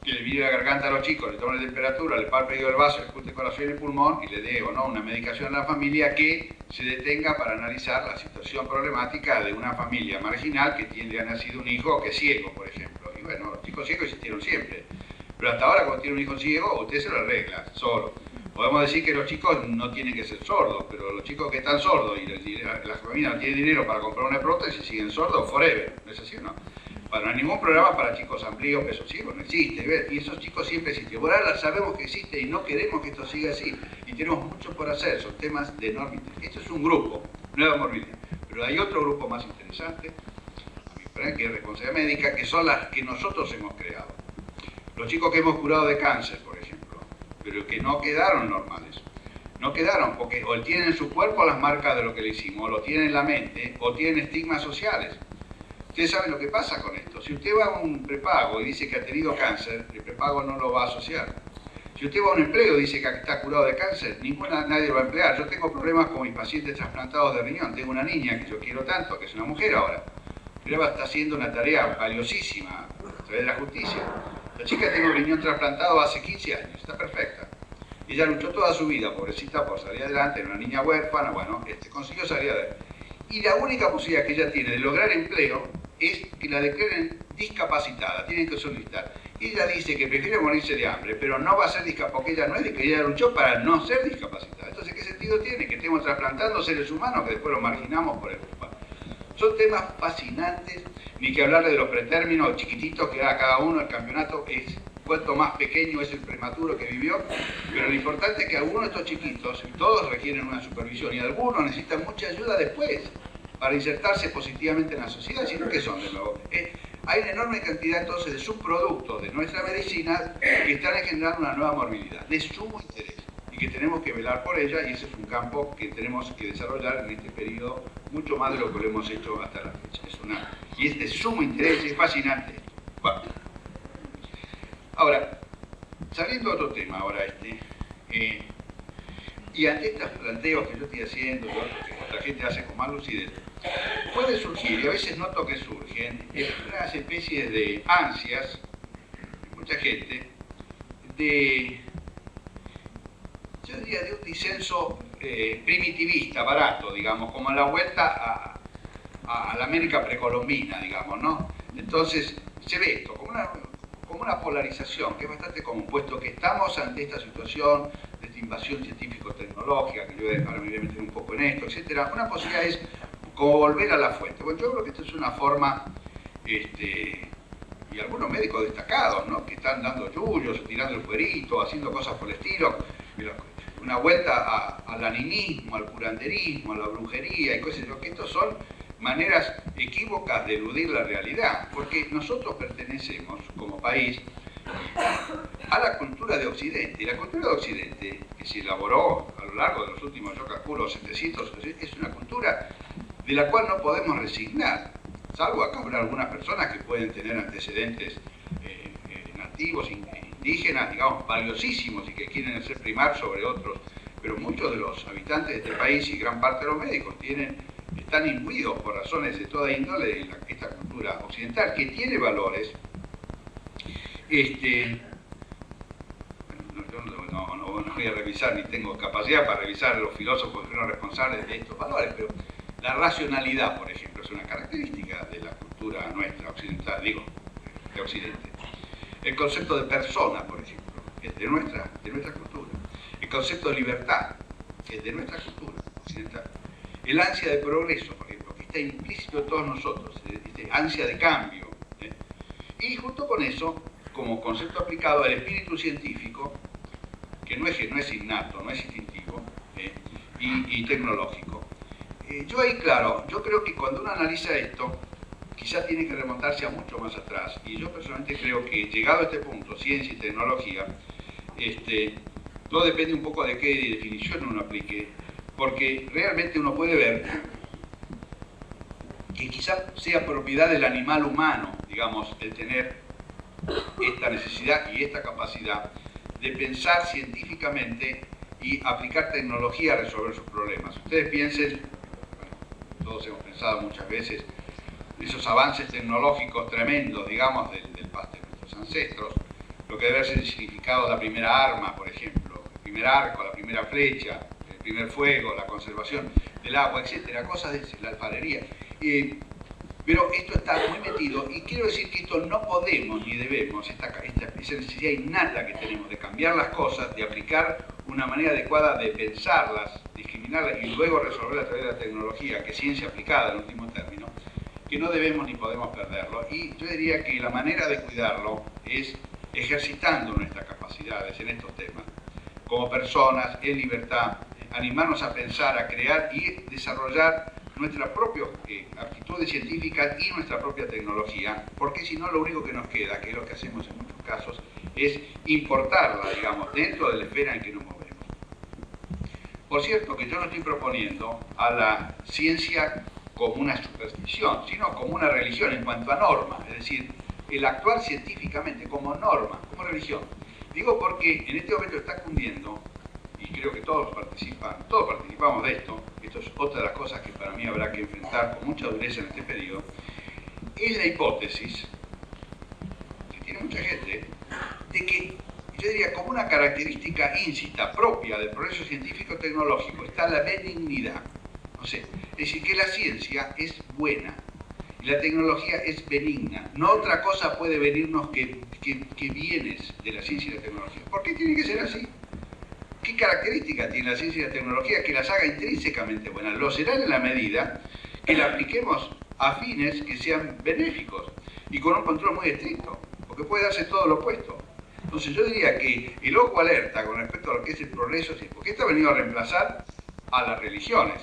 que le mire la garganta a los chicos, le tome la temperatura, le palpe el vaso, le escute el corazón y el pulmón y le dé o no una medicación a la familia, que se detenga para analizar la situación problemática de una familia marginal que ha nacido un hijo que es ciego, por ejemplo. Y bueno, los chicos ciegos existieron siempre, pero hasta ahora cuando tiene un hijo ciego, usted se lo arregla solo. Podemos decir que los chicos no tienen que ser sordos, pero los chicos que están sordos y la familia no tiene dinero para comprar una prótesis siguen sordos forever, ¿no es así o no? No hay ningún programa para chicos amplíos, pesos ciegos, no existe, y esos chicos siempre existen. Por ahora sabemos que existe y no queremos que esto siga así, y tenemos mucho por hacer, son temas de enorme interés. Esto es un grupo, nueva morbilidad, pero hay otro grupo más interesante, a mi parecer, que es responsabilidad médica, que son las que nosotros hemos creado. Los chicos que hemos curado de cáncer, por ejemplo, pero que no quedaron normales. No quedaron, porque o tienen en su cuerpo las marcas de lo que le hicimos, o lo tienen en la mente, o tienen estigmas sociales. Ustedes saben lo que pasa con esto. Si usted va a un prepago y dice que ha tenido cáncer, el prepago no lo va a asociar. Si usted va a un empleo y dice que está curado de cáncer, nadie lo va a emplear. Yo tengo problemas con mis pacientes trasplantados de riñón. Tengo una niña que yo quiero tanto, que es una mujer ahora. Pero está haciendo una tarea valiosísima a través de la justicia. La chica tiene un riñón trasplantado hace 15 años, está perfecta. Ella luchó toda su vida, pobrecita, por salir adelante, era una niña huérfana, bueno, consiguió salir adelante. Y la única posibilidad que ella tiene de lograr empleo es que la declaren discapacitada, tienen que solicitar. Ella dice que prefiere morirse de hambre, pero no va a ser discapacitada, porque ella no es de que ella luchó para no ser discapacitada. Entonces, ¿qué sentido tiene? Que estemos trasplantando seres humanos que después los marginamos por el... Son temas fascinantes, ni que hablarle de los pretérminos chiquititos que da cada uno. El campeonato es, cuanto más pequeño es el prematuro que vivió, pero lo importante es que algunos de estos chiquitos, todos requieren una supervisión y algunos necesitan mucha ayuda después para insertarse positivamente en la sociedad, sino que son de nuevo. Hay una enorme cantidad entonces de subproductos de nuestra medicina que están generando una nueva morbilidad, de sumo interés, y que tenemos que velar por ella, y ese es un campo que tenemos que desarrollar en este periodo mucho más de lo que lo hemos hecho hasta la fecha. Y es de sumo interés, es fascinante. Bueno. Ahora, saliendo a otro tema, y ante estos planteos que yo estoy haciendo, que otra gente hace con más lucidez, puede surgir, y a veces noto que surgen, unas especies de ansias, de mucha gente, yo diría de un disenso primitivista, barato, digamos, como en la vuelta a la América precolombina, digamos, ¿no? Entonces, se ve esto como una polarización que es bastante común, puesto que estamos ante esta situación de esta invasión científico-tecnológica, que yo ahora me voy a meter un poco en esto, etcétera. Una posibilidad es como volver a la fuente. Bueno, yo creo que esto es una forma, y algunos médicos destacados, ¿no?, que están dando yuyos, tirando el cuerito, haciendo cosas por el estilo, una vuelta al animismo, al curanderismo, a la brujería y cosas así, que estos son maneras equívocas de eludir la realidad, porque nosotros pertenecemos, como país, a la cultura de Occidente, y la cultura de Occidente, que se elaboró a lo largo de los últimos, yo calculo, 700, es una cultura de la cual no podemos resignar, salvo acá habrá algunas personas que pueden tener antecedentes nativos, indígenas, digamos, valiosísimos y que quieren hacer primar sobre otros, pero muchos de los habitantes de este país y gran parte de los médicos están imbuidos por razones de toda índole en esta cultura occidental, que tiene valores. No voy a revisar, ni tengo capacidad para revisar los filósofos que fueron responsables de estos valores, pero la racionalidad, por ejemplo, es una característica de la cultura nuestra occidental, digo, de Occidente. El concepto de persona, por ejemplo, es de nuestra cultura. El concepto de libertad es de nuestra cultura occidental. El ansia de progreso, por ejemplo, que está implícito en todos nosotros, ansia de cambio. Y junto con eso, como concepto aplicado al espíritu científico, que no es innato, no es instintivo, y tecnológico. Yo ahí, claro, yo creo que cuando uno analiza esto, quizá tiene que remontarse a mucho más atrás, y yo personalmente creo que llegado a este punto, ciencia y tecnología, todo depende un poco de qué definición uno aplique, porque realmente uno puede ver que quizá sea propiedad del animal humano, digamos, el tener esta necesidad y esta capacidad de pensar científicamente y aplicar tecnología a resolver sus problemas. Ustedes piensen, bueno, todos hemos pensado muchas veces, esos avances tecnológicos tremendos, digamos, de nuestros ancestros, lo que debe ser el significado de la primera arma, por ejemplo, el primer arco, la primera flecha, el primer fuego, la conservación del agua, etcétera, cosas de la alfarería. Pero esto está muy metido, y quiero decir que esto no podemos ni debemos, esa necesidad innata que tenemos de cambiar las cosas, de aplicar una manera adecuada de pensarlas, discriminarlas y luego resolverlas a través de la tecnología, que es ciencia aplicada en último término, que no debemos ni podemos perderlo. Y yo diría que la manera de cuidarlo es ejercitando nuestras capacidades en estos temas, como personas, en libertad, animarnos a pensar, a crear y desarrollar nuestras propias actitudes científicas y nuestra propia tecnología, porque si no lo único que nos queda, que es lo que hacemos en muchos casos, es importarla, digamos, dentro de la esfera en que nos movemos. Por cierto, que yo no estoy proponiendo a la ciencia como una superstición, sino como una religión en cuanto a norma, es decir, el actuar científicamente como norma, como religión. Digo porque en este momento está cundiendo, y creo que todos participamos de esto es otra de las cosas que para mí habrá que enfrentar con mucha dureza en este periodo, es la hipótesis, que tiene mucha gente, de que, yo diría, como una característica íncita propia del progreso científico-tecnológico está la benignidad. No sé, es decir, que la ciencia es buena y la tecnología es benigna. No otra cosa puede venirnos que bienes de la ciencia y la tecnología. ¿Por qué tiene que ser así? ¿Qué características tiene la ciencia y la tecnología que las haga intrínsecamente buenas? Lo serán en la medida que la apliquemos a fines que sean benéficos y con un control muy estricto, porque puede darse todo lo opuesto. Entonces yo diría que el ojo alerta con respecto a lo que es el progreso, porque esto ha venido a reemplazar a las religiones.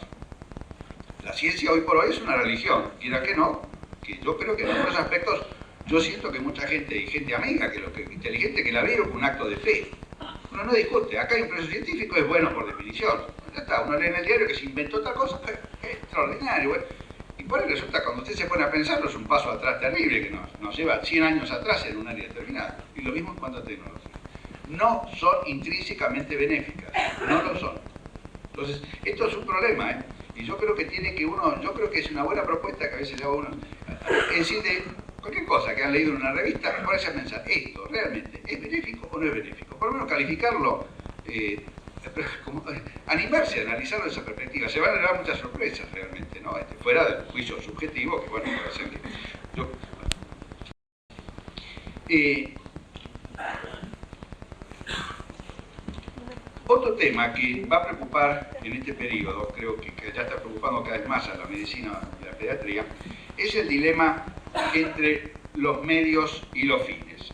La ciencia hoy por hoy es una religión, quiera que no, que yo creo que en algunos aspectos yo siento que mucha gente, y gente amiga, inteligente, que la ve como un acto de fe. Uno no discute, acá hay un progreso científico, es bueno por definición. Ya está, uno lee en el diario que se inventó tal cosa, es extraordinario. Bueno. Y por ahí resulta, cuando usted se pone a pensarlo, es un paso atrás terrible que nos lleva 100 años atrás en un área determinada. Y lo mismo en cuanto a tecnología. No son intrínsecamente benéficas, no lo son. Entonces, esto es un problema, ¿eh? Y yo creo que yo creo que es una buena propuesta que a veces le hago uno, es decir, de cualquier cosa que han leído en una revista, ponerse a pensar, ¿esto realmente es benéfico o no es benéfico? Por lo menos calificarlo, animarse a analizarlo desde esa perspectiva. Se van a dar muchas sorpresas realmente, ¿no? Fuera del juicio subjetivo, que bueno, puede ser que... Otro tema que va a preocupar en este periodo, creo que ya está preocupando cada vez más a la medicina y la pediatría, es el dilema entre los medios y los fines.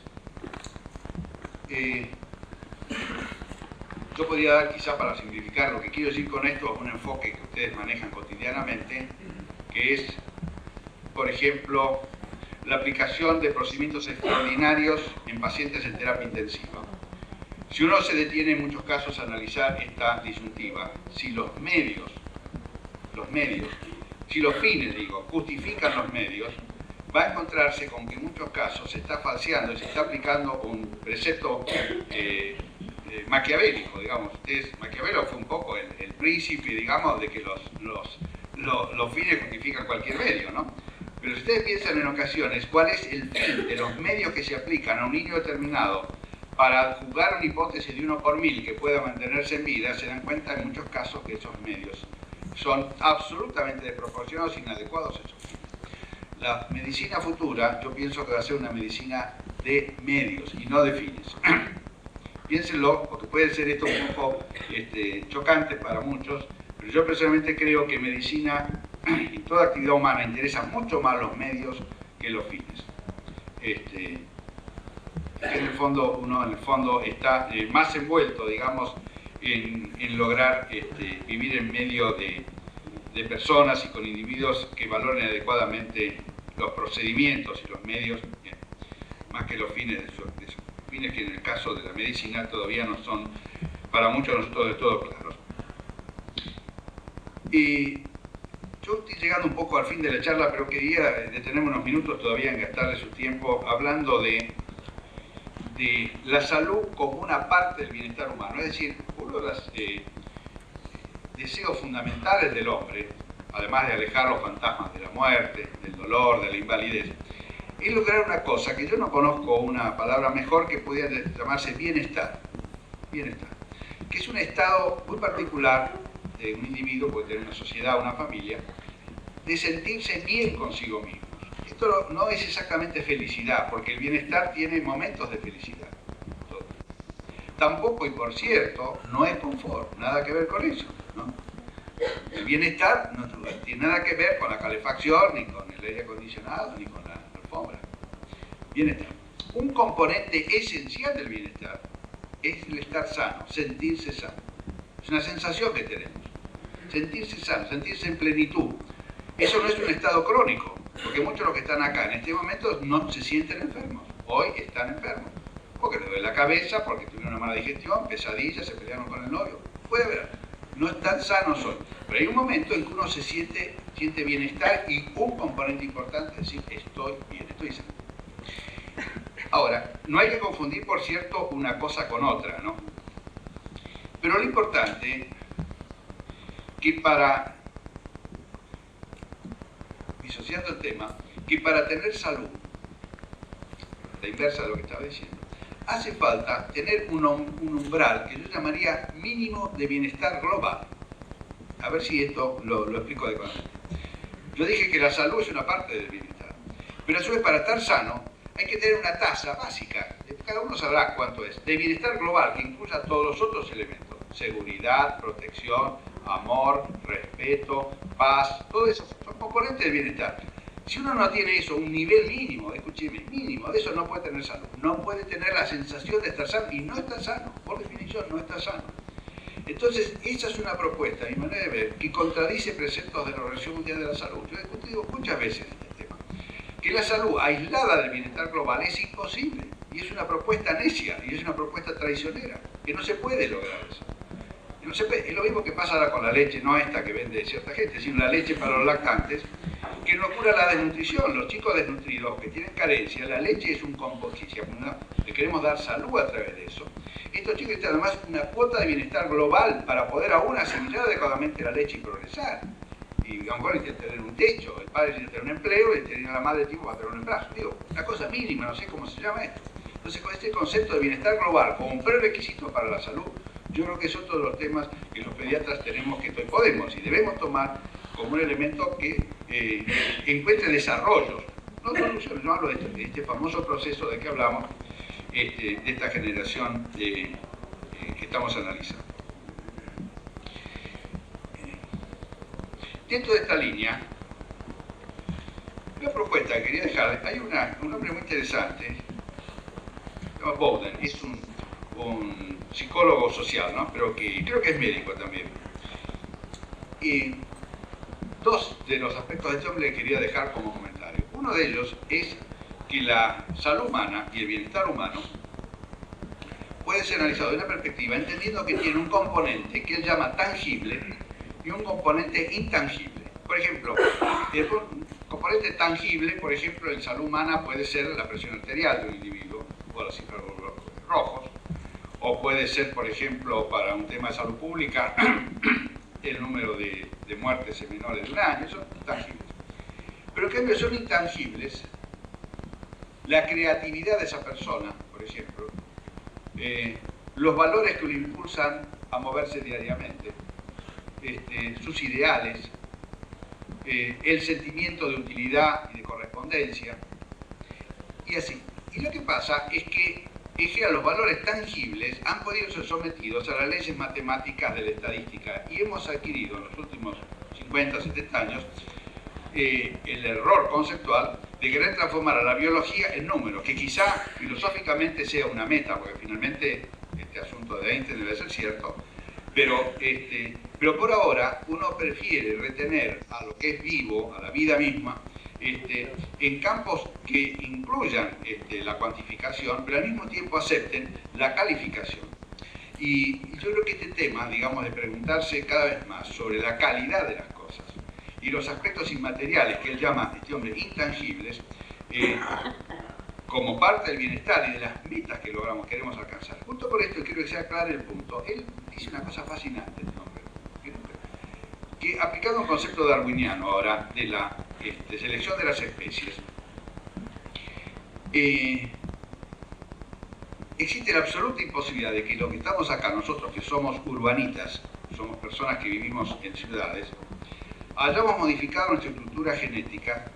Yo podría dar, quizá para simplificar, lo que quiero decir con esto, un enfoque que ustedes manejan cotidianamente, que es, por ejemplo, la aplicación de procedimientos extraordinarios en pacientes en terapia intensiva. Si uno se detiene en muchos casos a analizar esta disyuntiva, si los fines, justifican los medios, va a encontrarse con que en muchos casos se está falseando y se está aplicando un precepto maquiavélico, digamos. Maquiavelo fue un poco el príncipe, digamos, de que los fines justifican cualquier medio, ¿no? Pero si ustedes piensan en ocasiones cuál es el fin de los medios que se aplican a un niño determinado para jugar una hipótesis de 1 por 1000 que pueda mantenerse en vida, se dan cuenta en muchos casos que esos medios son absolutamente desproporcionados e inadecuados a esos fines. La medicina futura, yo pienso que va a ser una medicina de medios y no de fines. Piénsenlo, porque puede ser esto un poco chocante para muchos, pero yo personalmente creo que medicina y toda actividad humana interesan mucho más los medios que los fines. En el fondo, uno está más envuelto, digamos, en lograr vivir en medio de personas y con individuos que valoren adecuadamente los procedimientos y los medios, más que los fines de esos fines que en el caso de la medicina todavía no son para muchos de nosotros de todo claros. Y yo estoy llegando un poco al fin de la charla, pero quería detenerme unos minutos todavía en gastarle su tiempo hablando de la salud como una parte del bienestar humano. Es decir, uno de los deseos fundamentales del hombre, además de alejar los fantasmas de la muerte, del dolor, de la invalidez, es lograr una cosa que yo no conozco una palabra mejor que pudiera llamarse bienestar. Bienestar. Que es un estado muy particular de un individuo, puede tener una sociedad, una familia, de sentirse bien consigo mismo. Esto no es exactamente felicidad, porque el bienestar tiene momentos de felicidad. Tampoco, y por cierto, no es confort, nada que ver con eso, ¿no? El bienestar no tiene nada que ver con la calefacción, ni con el aire acondicionado, ni con la alfombra. Bienestar. Un componente esencial del bienestar es el estar sano, sentirse sano. Es una sensación que tenemos. Sentirse sano, sentirse en plenitud. Eso no es un estado crónico, porque muchos de los que están acá en este momento no se sienten enfermos. Hoy están enfermos. Porque les duele la cabeza, porque tuvieron una mala digestión, pesadillas, se pelearon con el novio. Puede haber no están sanos hoy. Pero hay un momento en que uno se siente bienestar y un componente importante es decir, estoy bien, estoy sano. Ahora, no hay que confundir, por cierto, una cosa con otra, ¿no? Pero lo importante que disociando el tema, que para tener salud, la inversa de lo que estaba diciendo, hace falta tener un umbral que yo llamaría mínimo de bienestar global. A ver si esto lo explico adecuadamente. Yo dije que la salud es una parte del bienestar, pero a su vez para estar sano hay que tener una tasa básica, cada uno sabrá cuánto es, de bienestar global que incluya todos los otros elementos, seguridad, protección, amor, respeto, paz, todo eso son componentes del bienestar. Si uno no tiene eso, un nivel mínimo, escúcheme, mínimo, de eso no puede tener salud, no puede tener la sensación de estar sano y no está sano, por definición no está sano. Entonces, esa es una propuesta, a mi manera de ver, que contradice preceptos de la Organización Mundial de la Salud. Yo he discutido muchas veces este tema, que la salud aislada del bienestar global es imposible, y es una propuesta necia, y es una propuesta traicionera, que no se puede lograr eso. No se puede. Es lo mismo que pasa ahora con la leche, no esta que vende cierta gente, sino la leche para los lactantes, que no cura la desnutrición. Los chicos desnutridos que tienen carencia, la leche es un componente, le queremos dar salud a través de eso. Estos chicos tienen además una cuota de bienestar global para poder aún asimilar adecuadamente la leche y progresar. Y a lo mejor tiene que tener un techo, el padre tiene que tener un empleo y tiene la madre tipo para tener un embarazo. Digo, una cosa mínima, no sé cómo se llama esto. Entonces, con este concepto de bienestar global como un prerequisito para la salud, yo creo que es otro de los temas que los pediatras tenemos que podemos y debemos tomar como un elemento que encuentre desarrollos, no soluciones. No hablo de este famoso proceso de que hablamos, de esta generación que estamos analizando. Dentro de esta línea, la propuesta que quería dejar, hay un hombre muy interesante, se llama Bowden, es un psicólogo social, ¿no? Pero que creo que es médico también. Y dos de los aspectos de este hombre quería dejar como comentario. Uno de ellos es que la salud humana y el bienestar humano puede ser analizado de una perspectiva entendiendo que tiene un componente que él llama tangible y un componente intangible. Por ejemplo, el componente tangible, por ejemplo, en salud humana puede ser la presión arterial de un individuo o los cifras rojos, o puede ser, por ejemplo, para un tema de salud pública, el número de muertes en menores de un año, son tangibles. Pero en cambio son intangibles la creatividad de esa persona, por ejemplo, los valores que lo impulsan a moverse diariamente, sus ideales, el sentimiento de utilidad y de correspondencia, y así. Y lo que pasa es que los valores tangibles han podido ser sometidos a las leyes matemáticas de la estadística y hemos adquirido en los últimos 50, 70 años el error conceptual de querer transformar a la biología en números, que quizá filosóficamente sea una meta, porque finalmente este asunto de Einstein debe ser cierto, pero por ahora uno prefiere retener a lo que es vivo, a la vida misma, en campos que incluyan la cuantificación, pero al mismo tiempo acepten la calificación. Y yo creo que este tema, digamos, de preguntarse cada vez más sobre la calidad de las cosas y los aspectos inmateriales que él llama, este hombre, intangibles, como parte del bienestar y de las metas que queremos alcanzar. Justo por esto quiero que sea claro el punto. Él dice una cosa fascinante, este hombre, que aplicando un concepto darwiniano ahora de la selección de las especies, existe la absoluta imposibilidad de que lo que estamos acá, nosotros que somos urbanitas, somos personas que vivimos en ciudades, hayamos modificado nuestra estructura genética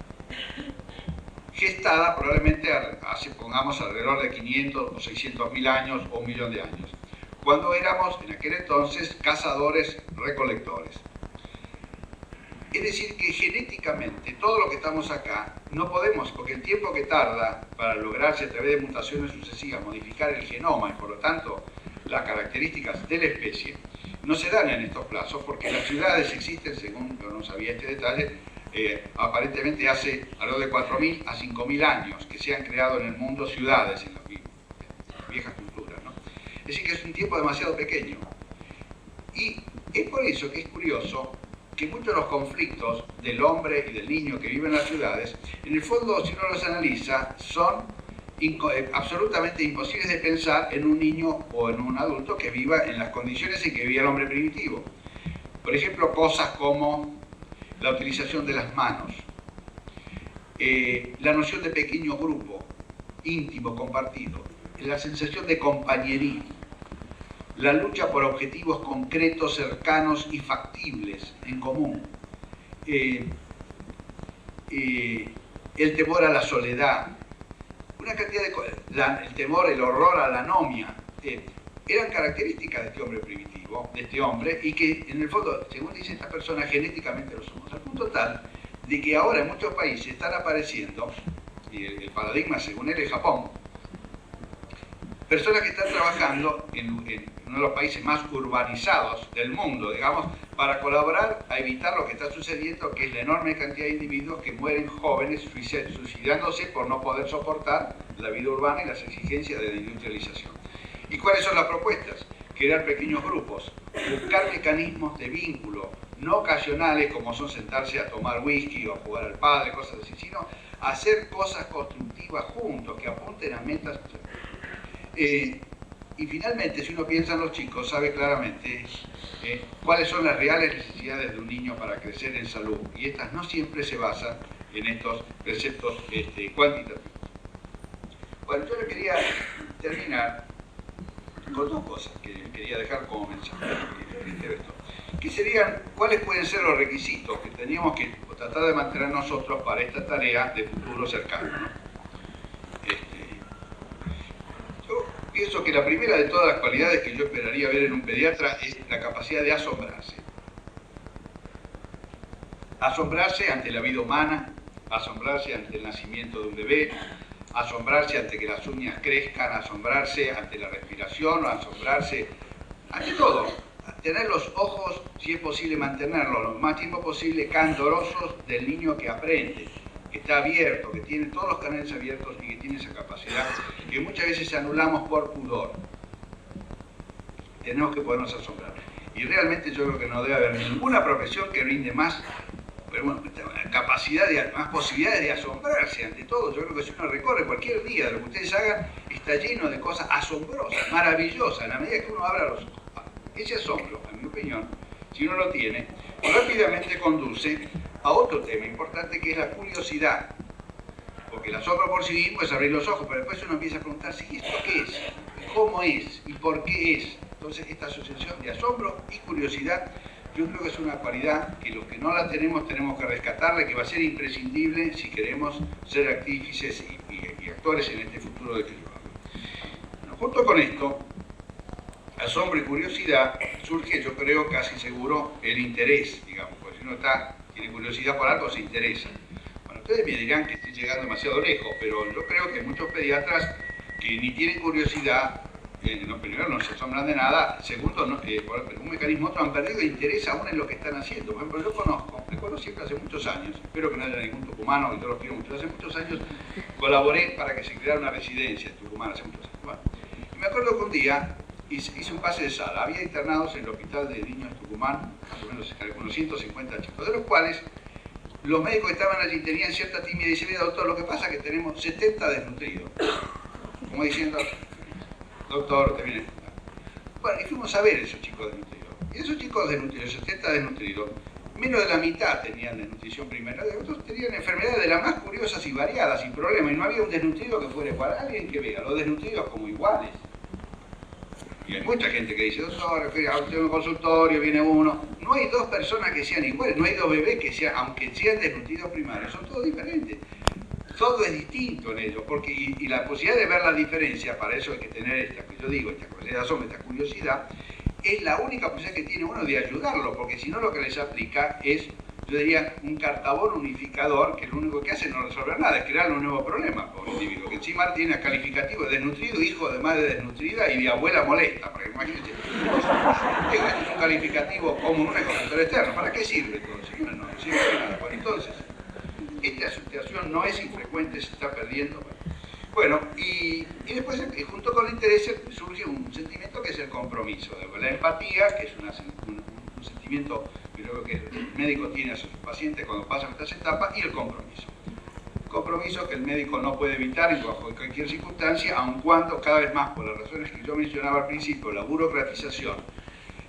gestada probablemente hace, pongamos, alrededor de 500 o 600.000 años o 1 millón de años, cuando éramos en aquel entonces cazadores-recolectores. Es decir, que genéticamente todo lo que estamos acá no podemos, porque el tiempo que tarda para lograrse a través de mutaciones sucesivas modificar el genoma y por lo tanto las características de la especie, no se dan en estos plazos porque las ciudades existen, según yo no sabía este detalle, aparentemente hace alrededor de 4.000 a 5.000 años que se han creado en el mundo ciudades en las viejas culturas, ¿no? Es decir, que es un tiempo demasiado pequeño. Y Es por eso que es curioso que muchos de los conflictos del hombre y del niño que viven en las ciudades, en el fondo, si uno los analiza, son absolutamente imposibles de pensar en un niño o en un adulto que viva en las condiciones en que vivía el hombre primitivo. Por ejemplo, cosas como la utilización de las manos, la noción de pequeño grupo, íntimo, compartido, la sensación de compañerismo, la lucha por objetivos concretos, cercanos y factibles en común, el temor a la soledad, una cantidad de cosas, el temor, el horror a la anomia, eran características de este hombre primitivo, de este hombre, y que en el fondo, según dice esta persona, genéticamente lo somos, al punto tal de que ahora en muchos países están apareciendo, y el paradigma según él es Japón, personas que están trabajando en uno de los países más urbanizados del mundo, digamos, para colaborar a evitar lo que está sucediendo, que es la enorme cantidad de individuos que mueren jóvenes suicidándose por no poder soportar la vida urbana y las exigencias de la industrialización. ¿Y cuáles son las propuestas? Crear pequeños grupos, buscar mecanismos de vínculo, no ocasionales como son sentarse a tomar whisky o a jugar al padre, cosas así, sino hacer cosas constructivas juntos, que apunten a metas. Y finalmente, si uno piensa en los chicos, sabe claramente cuáles son las reales necesidades de un niño para crecer en salud. Y estas no siempre se basan en estos preceptos cuantitativos. Bueno, yo le quería terminar con dos cosas que quería dejar como mensaje. Que serían, ¿cuáles pueden ser los requisitos que teníamos que tratar de mantener nosotros para esta tarea de futuro cercano, ¿no? Yo pienso que la primera de todas las cualidades que yo esperaría ver en un pediatra es la capacidad de asombrarse. Asombrarse ante la vida humana, asombrarse ante el nacimiento de un bebé, asombrarse ante que las uñas crezcan, asombrarse ante la respiración, asombrarse ante todo. Tener los ojos, si es posible mantenerlos lo más tiempo posible, candorosos del niño que aprende, que está abierto, que tiene todos los canales abiertos y que tiene esa capacidad que muchas veces anulamos por pudor. Tenemos que podernos asombrar. Y realmente yo creo que no debe haber ninguna profesión que brinde más capacidad, más posibilidades de asombrarse ante todo. Yo creo que si uno recorre cualquier día de lo que ustedes hagan, está lleno de cosas asombrosas, maravillosas, en la medida que uno abra los ojos. Ese asombro, en mi opinión, si uno lo tiene, rápidamente conduce a otro tema importante que es la curiosidad. Porque el asombro por sí mismo es abrir los ojos, pero después uno empieza a preguntarse, ¿y esto qué es? ¿Cómo es? ¿Y por qué es? Entonces, esta asociación de asombro y curiosidad, yo creo que es una cualidad que los que no la tenemos que rescatarla, que va a ser imprescindible si queremos ser artífices y actores en este futuro de que yo hablo. Bueno, junto con esto, asombro y curiosidad, surge, yo creo, casi seguro, el interés, digamos, porque si uno tiene curiosidad por algo, se interesa. Bueno, ustedes me dirán que estoy llegando demasiado lejos, pero yo creo que hay muchos pediatras que ni tienen curiosidad, primero no se asombran de nada, segundo, por un mecanismo otro, han perdido interés aún en lo que están haciendo. Por ejemplo, yo recuerdo siempre hace muchos años, espero que no haya ningún tucumano, que yo los quiero mucho, hace muchos años colaboré para que se creara una residencia en Tucumán, hace muchos años. Bueno, y me acuerdo que un día hice un pase de sala, había internados en el hospital de niños de Tucumán, más o menos unos 150 chicos, de los cuales los médicos que estaban allí tenían cierta timidez y decían, mira doctor, lo que pasa es que tenemos 70 desnutridos, como diciendo, doctor, te viene. Bueno, y fuimos a ver esos chicos desnutridos. Y esos chicos desnutridos, 70 desnutridos, menos de la mitad tenían desnutrición primaria, otros tenían enfermedades de las más curiosas y variadas, sin problema, y no había un desnutrido que fuera igual. Alguien que vea los desnutridos como iguales. Y hay mucha gente que dice, doctor, tengo un consultorio, viene uno. No hay dos personas que sean iguales, no hay dos bebés que sean, aunque sean desnutridos primarios, son todos diferentes. Todo es distinto en ellos, porque y la posibilidad de ver la diferencia, para eso hay que tener esta capacidad de asombro, esta curiosidad, es la única posibilidad que tiene uno de ayudarlo, porque si no lo que les aplica es, yo diría, un cartabón unificador, que lo único que hace es no resolver nada, es crear un nuevo problema por el individuo, que encima tiene calificativo de desnutrido, hijo de madre desnutrida y de abuela molesta, porque imagínense, es un calificativo común, un consultor externo, ¿para qué sirve entonces? No sirve de nada. Bueno, entonces, esta situación no es infrecuente, se está perdiendo. Bueno, y después, junto con el interés, surge un sentimiento que es el compromiso, la empatía, que es un un sentimiento que creo que el médico tiene hacia sus pacientes cuando pasan estas etapas, y el compromiso. Compromiso que el médico no puede evitar bajo cualquier circunstancia, aun cuando cada vez más, por las razones que yo mencionaba al principio, la burocratización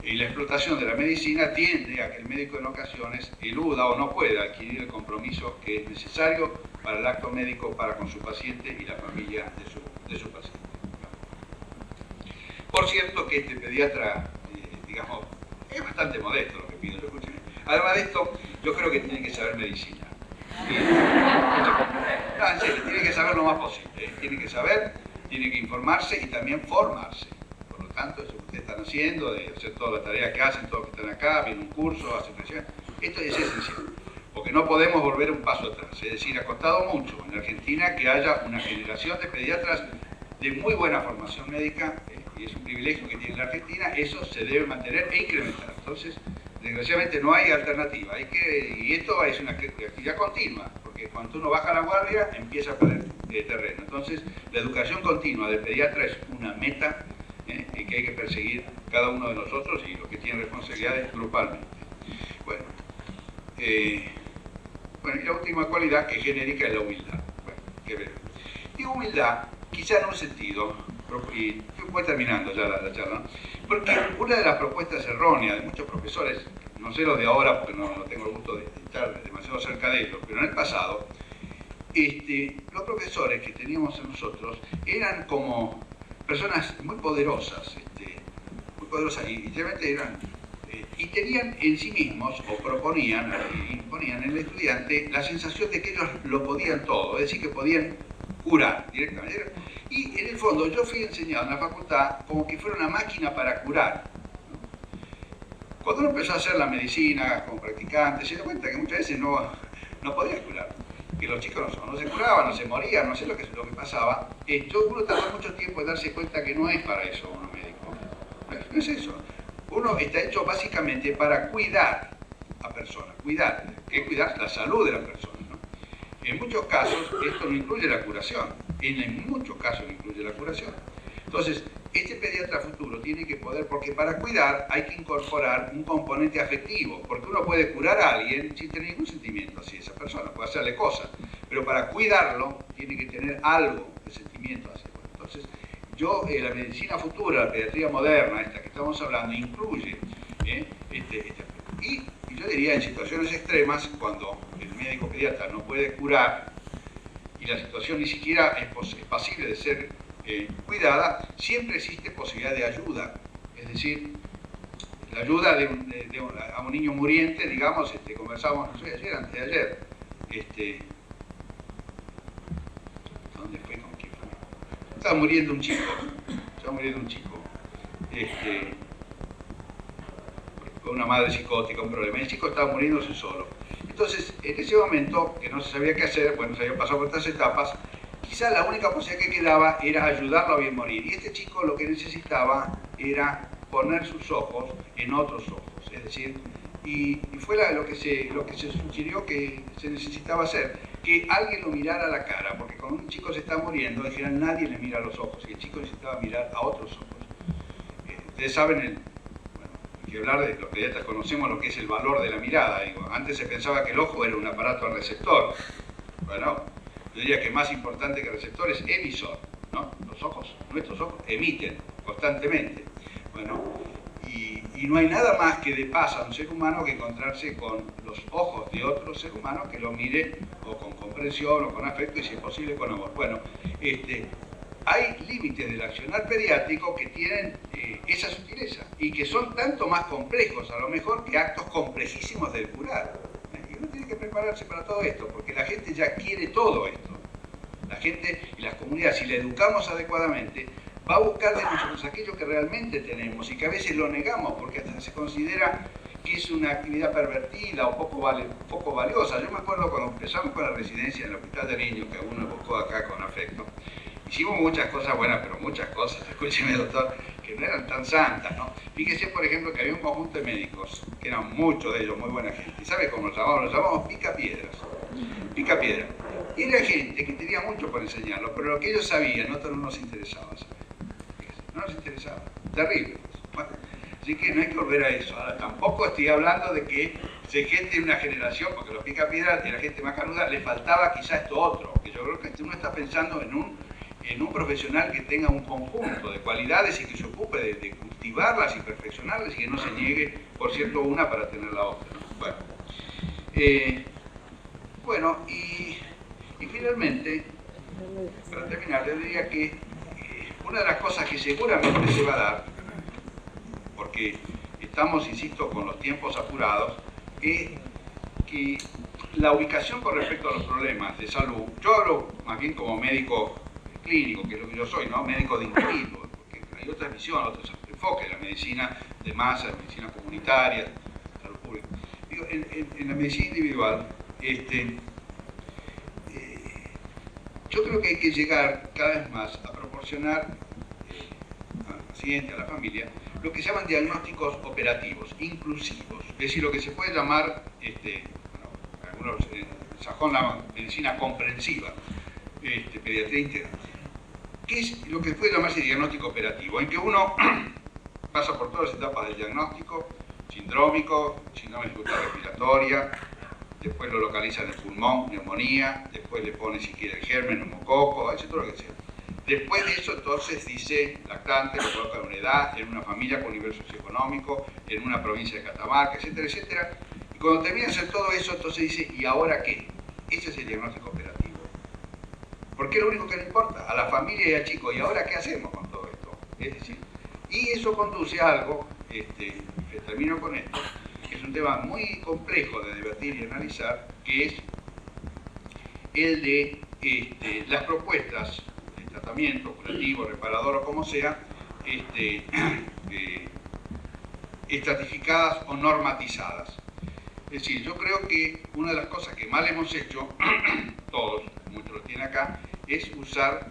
y la explotación de la medicina tiende a que el médico en ocasiones eluda o no pueda adquirir el compromiso que es necesario para el acto médico para con su paciente y la familia de su paciente. Por cierto que este pediatra, digamos, es bastante modesto lo que pido, además de esto, yo creo que tiene que saber medicina. No, en serio, tiene que saber lo más posible, tiene que saber, tiene que informarse y también formarse. Por lo tanto, eso que ustedes están haciendo, de hacer todas las tareas que hacen, todos los que están acá, vienen un curso, hacen presión, esto es esencial, porque no podemos volver un paso atrás. Es decir, ha costado mucho en Argentina que haya una generación de pediatras de muy buena formación médica, y es un privilegio que tiene la Argentina, eso se debe mantener e incrementar. Entonces, desgraciadamente no hay alternativa, y esto es una actividad continua, porque cuando uno baja la guardia empieza a perder terreno. Entonces, la educación continua del pediatra es una meta que hay que perseguir cada uno de nosotros y los que tienen responsabilidades grupalmente. Bueno, y la última cualidad que es genérica es la humildad. Bueno, qué ver. Digo humildad, quizá en un sentido, y voy terminando ya la charla, ¿no? Porque una de las propuestas erróneas de muchos profesores, no sé los de ahora porque no tengo el gusto de estar demasiado cerca de ellos, pero en el pasado, los profesores que teníamos nosotros eran como personas muy poderosas, y realmente eran, y tenían en sí mismos, o proponían, imponían en el estudiante la sensación de que ellos lo podían todo, es decir, que podían curar directamente. Y en el fondo yo fui enseñado en la facultad como que fuera una máquina para curar. Cuando uno empezó a hacer la medicina como practicante, se dio cuenta que muchas veces no podía curar. Que los chicos no se curaban, no se morían, no sé lo que pasaba. Uno tardó mucho tiempo en darse cuenta que no es para eso uno médico. No es eso. Uno está hecho básicamente para cuidar a personas. Que es cuidar la salud de las personas, ¿no? En muchos casos esto no incluye la curación. En muchos casos no incluye la curación. Entonces, este pediatra futuro tiene que poder, porque para cuidar hay que incorporar un componente afectivo, porque uno puede curar a alguien sin tener ningún sentimiento hacia esa persona, puede hacerle cosas, pero para cuidarlo tiene que tener algo de sentimiento hacia él. Entonces, la medicina futura, la pediatría moderna, esta que estamos hablando, incluye y yo diría en situaciones extremas, cuando el médico pediatra no puede curar y la situación ni siquiera es pasible de ser cuidada, siempre existe posibilidad de ayuda. Es decir, la ayuda a un niño muriente, digamos, conversábamos, no sé, antes de ayer, ¿dónde fue? ¿Con quién fue? Estaba muriendo un chico, con una madre psicótica, un problema, el chico estaba muriéndose solo. Entonces, en ese momento, que no se sabía qué hacer, bueno, se había pasado por estas etapas, quizás la única posibilidad que quedaba era ayudarlo a bien morir. Y este chico lo que necesitaba era poner sus ojos en otros ojos. Es decir, y fue lo que se sugirió que se necesitaba hacer, que alguien lo mirara a la cara, porque cuando un chico se está muriendo, en general nadie le mira a los ojos, y el chico necesitaba mirar a otros ojos. Ustedes saben, hay que hablar de los pediatras, conocemos lo que es el valor de la mirada. Digo, antes se pensaba que el ojo era un aparato receptor. Bueno, yo diría que más importante que receptor es emisor, ¿no? Los ojos, nuestros ojos, emiten constantemente. Bueno, y no hay nada más que le pasa a un ser humano que encontrarse con los ojos de otro ser humano que lo mire o con comprensión o con afecto y si es posible con amor. Bueno, hay límites del accionar pediátrico que tienen esa sutileza y que son tanto más complejos a lo mejor que actos complejísimos del curar. Y uno tiene que prepararse para todo esto, porque la gente ya quiere todo esto. La gente y las comunidades, si la educamos adecuadamente, va a buscar de nosotros aquello que realmente tenemos y que a veces lo negamos porque hasta se considera que es una actividad pervertida o poco valiosa. Yo me acuerdo cuando empezamos con la residencia en el Hospital de Niños, que uno buscó acá con afecto, hicimos muchas cosas buenas, pero muchas cosas, escúcheme doctor, que no eran tan santas, ¿no? Fíjese, por ejemplo, que había un conjunto de médicos, que eran muchos de ellos, muy buena gente. ¿Y sabe cómo los llamamos? Los llamamos picapiedras. Picapiedra. Y era gente que tenía mucho por enseñarlos, pero lo que ellos sabían no nos interesaba saber. No nos interesaba. Terrible. Bueno, Así que no hay que volver a eso. Ahora, tampoco estoy hablando de que se gente de una generación, porque los picapiedras de la gente macanuda le faltaba quizá esto otro, que yo creo que uno está pensando en un profesional que tenga un conjunto de cualidades y que se ocupe de cultivarlas y perfeccionarlas y que no se niegue, por cierto, una para tener la otra, ¿no? Bueno, y finalmente, para terminar, yo diría que una de las cosas que seguramente se va a dar, porque estamos, insisto, con los tiempos apurados, es que la ubicación con respecto a los problemas de salud, yo hablo más bien como médico clínico, que es lo que yo soy, ¿no? Médico de individuo, porque hay otras visiones, otros enfoques, la medicina de masa, la medicina comunitaria, salud pública. Digo, en la medicina individual, yo creo que hay que llegar cada vez más a proporcionar al paciente, a la familia, lo que se llaman diagnósticos operativos, inclusivos, es decir, lo que se puede llamar, algunos en sajón la medicina comprensiva, pediatría integral. ¿Qué es lo que puede llamarse diagnóstico operativo? En que uno pasa por todas las etapas del diagnóstico, sindrómico, síndrome de dificultad respiratoria, después lo localiza en el pulmón, neumonía, después le pone si quiere el germen, neumococo, etc., todo lo que sea. Después de eso, entonces dice lactante, lo coloca en una edad, en una familia con nivel socioeconómico, en una provincia de Catamarca, etcétera, etcétera. Y cuando termina de hacer todo eso, entonces dice, ¿y ahora qué? Ese es el diagnóstico operativo. Porque es lo único que le importa a la familia y al chico. ¿Y ahora qué hacemos con todo esto? Es decir, y eso conduce a algo, termino con esto, que es un tema muy complejo de debatir y analizar, que es el de las propuestas de tratamiento curativo, reparador o como sea, estratificadas o normatizadas. Es decir, yo creo que una de las cosas que mal hemos hecho, todos, muchos lo tienen acá, es usar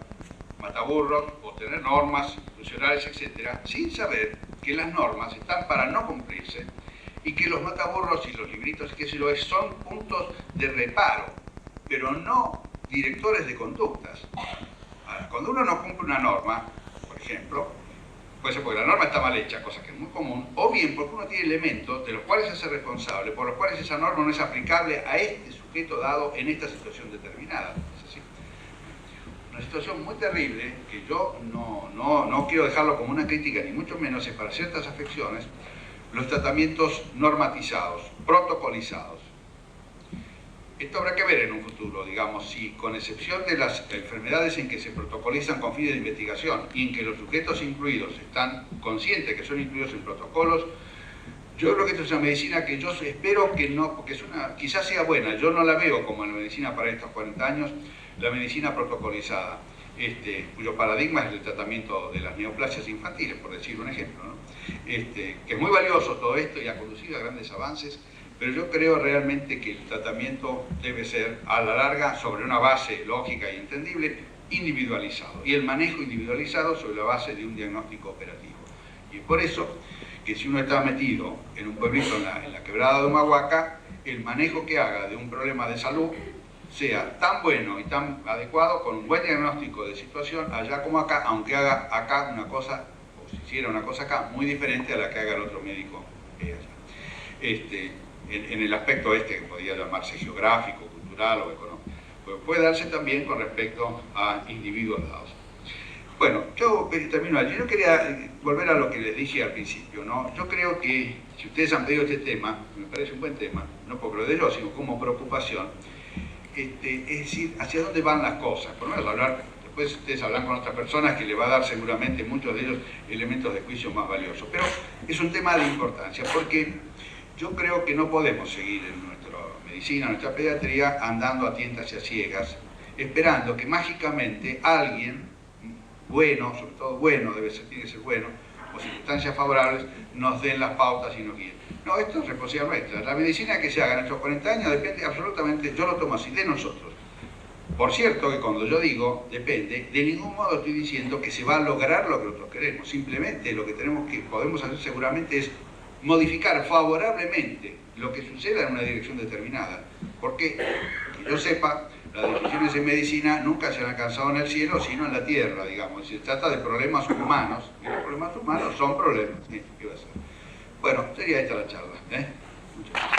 mataburros o tener normas institucionales, etcétera, sin saber que las normas están para no cumplirse y que los mataburros y los libritos, qué sé yo, son puntos de reparo, pero no directores de conductas. Ahora, cuando uno no cumple una norma, por ejemplo, puede ser porque la norma está mal hecha, cosa que es muy común, o bien porque uno tiene elementos de los cuales se hace responsable, por los cuales esa norma no es aplicable a este sujeto dado en esta situación determinada. ¿Es así? Una situación muy terrible, que yo no quiero dejarlo como una crítica, ni mucho menos, es para ciertas afecciones, los tratamientos normatizados, protocolizados. Esto habrá que ver en un futuro, digamos, si con excepción de las enfermedades en que se protocolizan con fines de investigación y en que los sujetos incluidos están conscientes que son incluidos en protocolos, yo creo que esto es una medicina que yo espero que no, porque quizás sea buena, yo no la veo como en la medicina para estos 40 años, la medicina protocolizada, cuyo paradigma es el tratamiento de las neoplasias infantiles, por decir un ejemplo, ¿no? Que es muy valioso todo esto y ha conducido a grandes avances, pero yo creo realmente que el tratamiento debe ser, a la larga, sobre una base lógica y entendible, individualizado, y el manejo individualizado sobre la base de un diagnóstico operativo. Y es por eso que si uno está metido en un pueblito en la quebrada de Humahuaca, el manejo que haga de un problema de salud sea tan bueno y tan adecuado, con un buen diagnóstico de situación, allá como acá, aunque haga acá una cosa, o si hiciera una cosa acá, muy diferente a la que haga el otro médico allá. En el aspecto que podría llamarse geográfico, cultural o económico. Pues puede darse también con respecto a individuos dados. Bueno, yo termino allí. Yo quería volver a lo que les dije al principio, ¿no? Yo creo que, si ustedes han pedido este tema, me parece un buen tema, no porque lo de yo, sino como preocupación, es decir, hacia dónde van las cosas. Por lo menos hablar, después ustedes hablan con otras personas que les va a dar seguramente muchos de ellos elementos de juicio más valiosos. Pero es un tema de importancia, porque yo creo que no podemos seguir en nuestra medicina, en nuestra pediatría, andando a tientas y a ciegas, esperando que mágicamente alguien bueno, sobre todo bueno, tiene que ser bueno, o circunstancias favorables, nos den las pautas y nos guíen. No, esto es responsabilidad nuestra. La medicina que se haga en estos 40 años depende absolutamente, yo lo tomo así, de nosotros. Por cierto que cuando yo digo depende, de ningún modo estoy diciendo que se va a lograr lo que nosotros queremos. Simplemente lo que podemos hacer seguramente es modificar favorablemente lo que suceda en una dirección determinada. Porque, que yo sepa, las decisiones en medicina nunca se han alcanzado en el cielo, sino en la tierra, digamos. Se trata de problemas humanos, y los problemas humanos son problemas. ¿Qué va a ser? Bueno, sería esta la charla. Muchas gracias.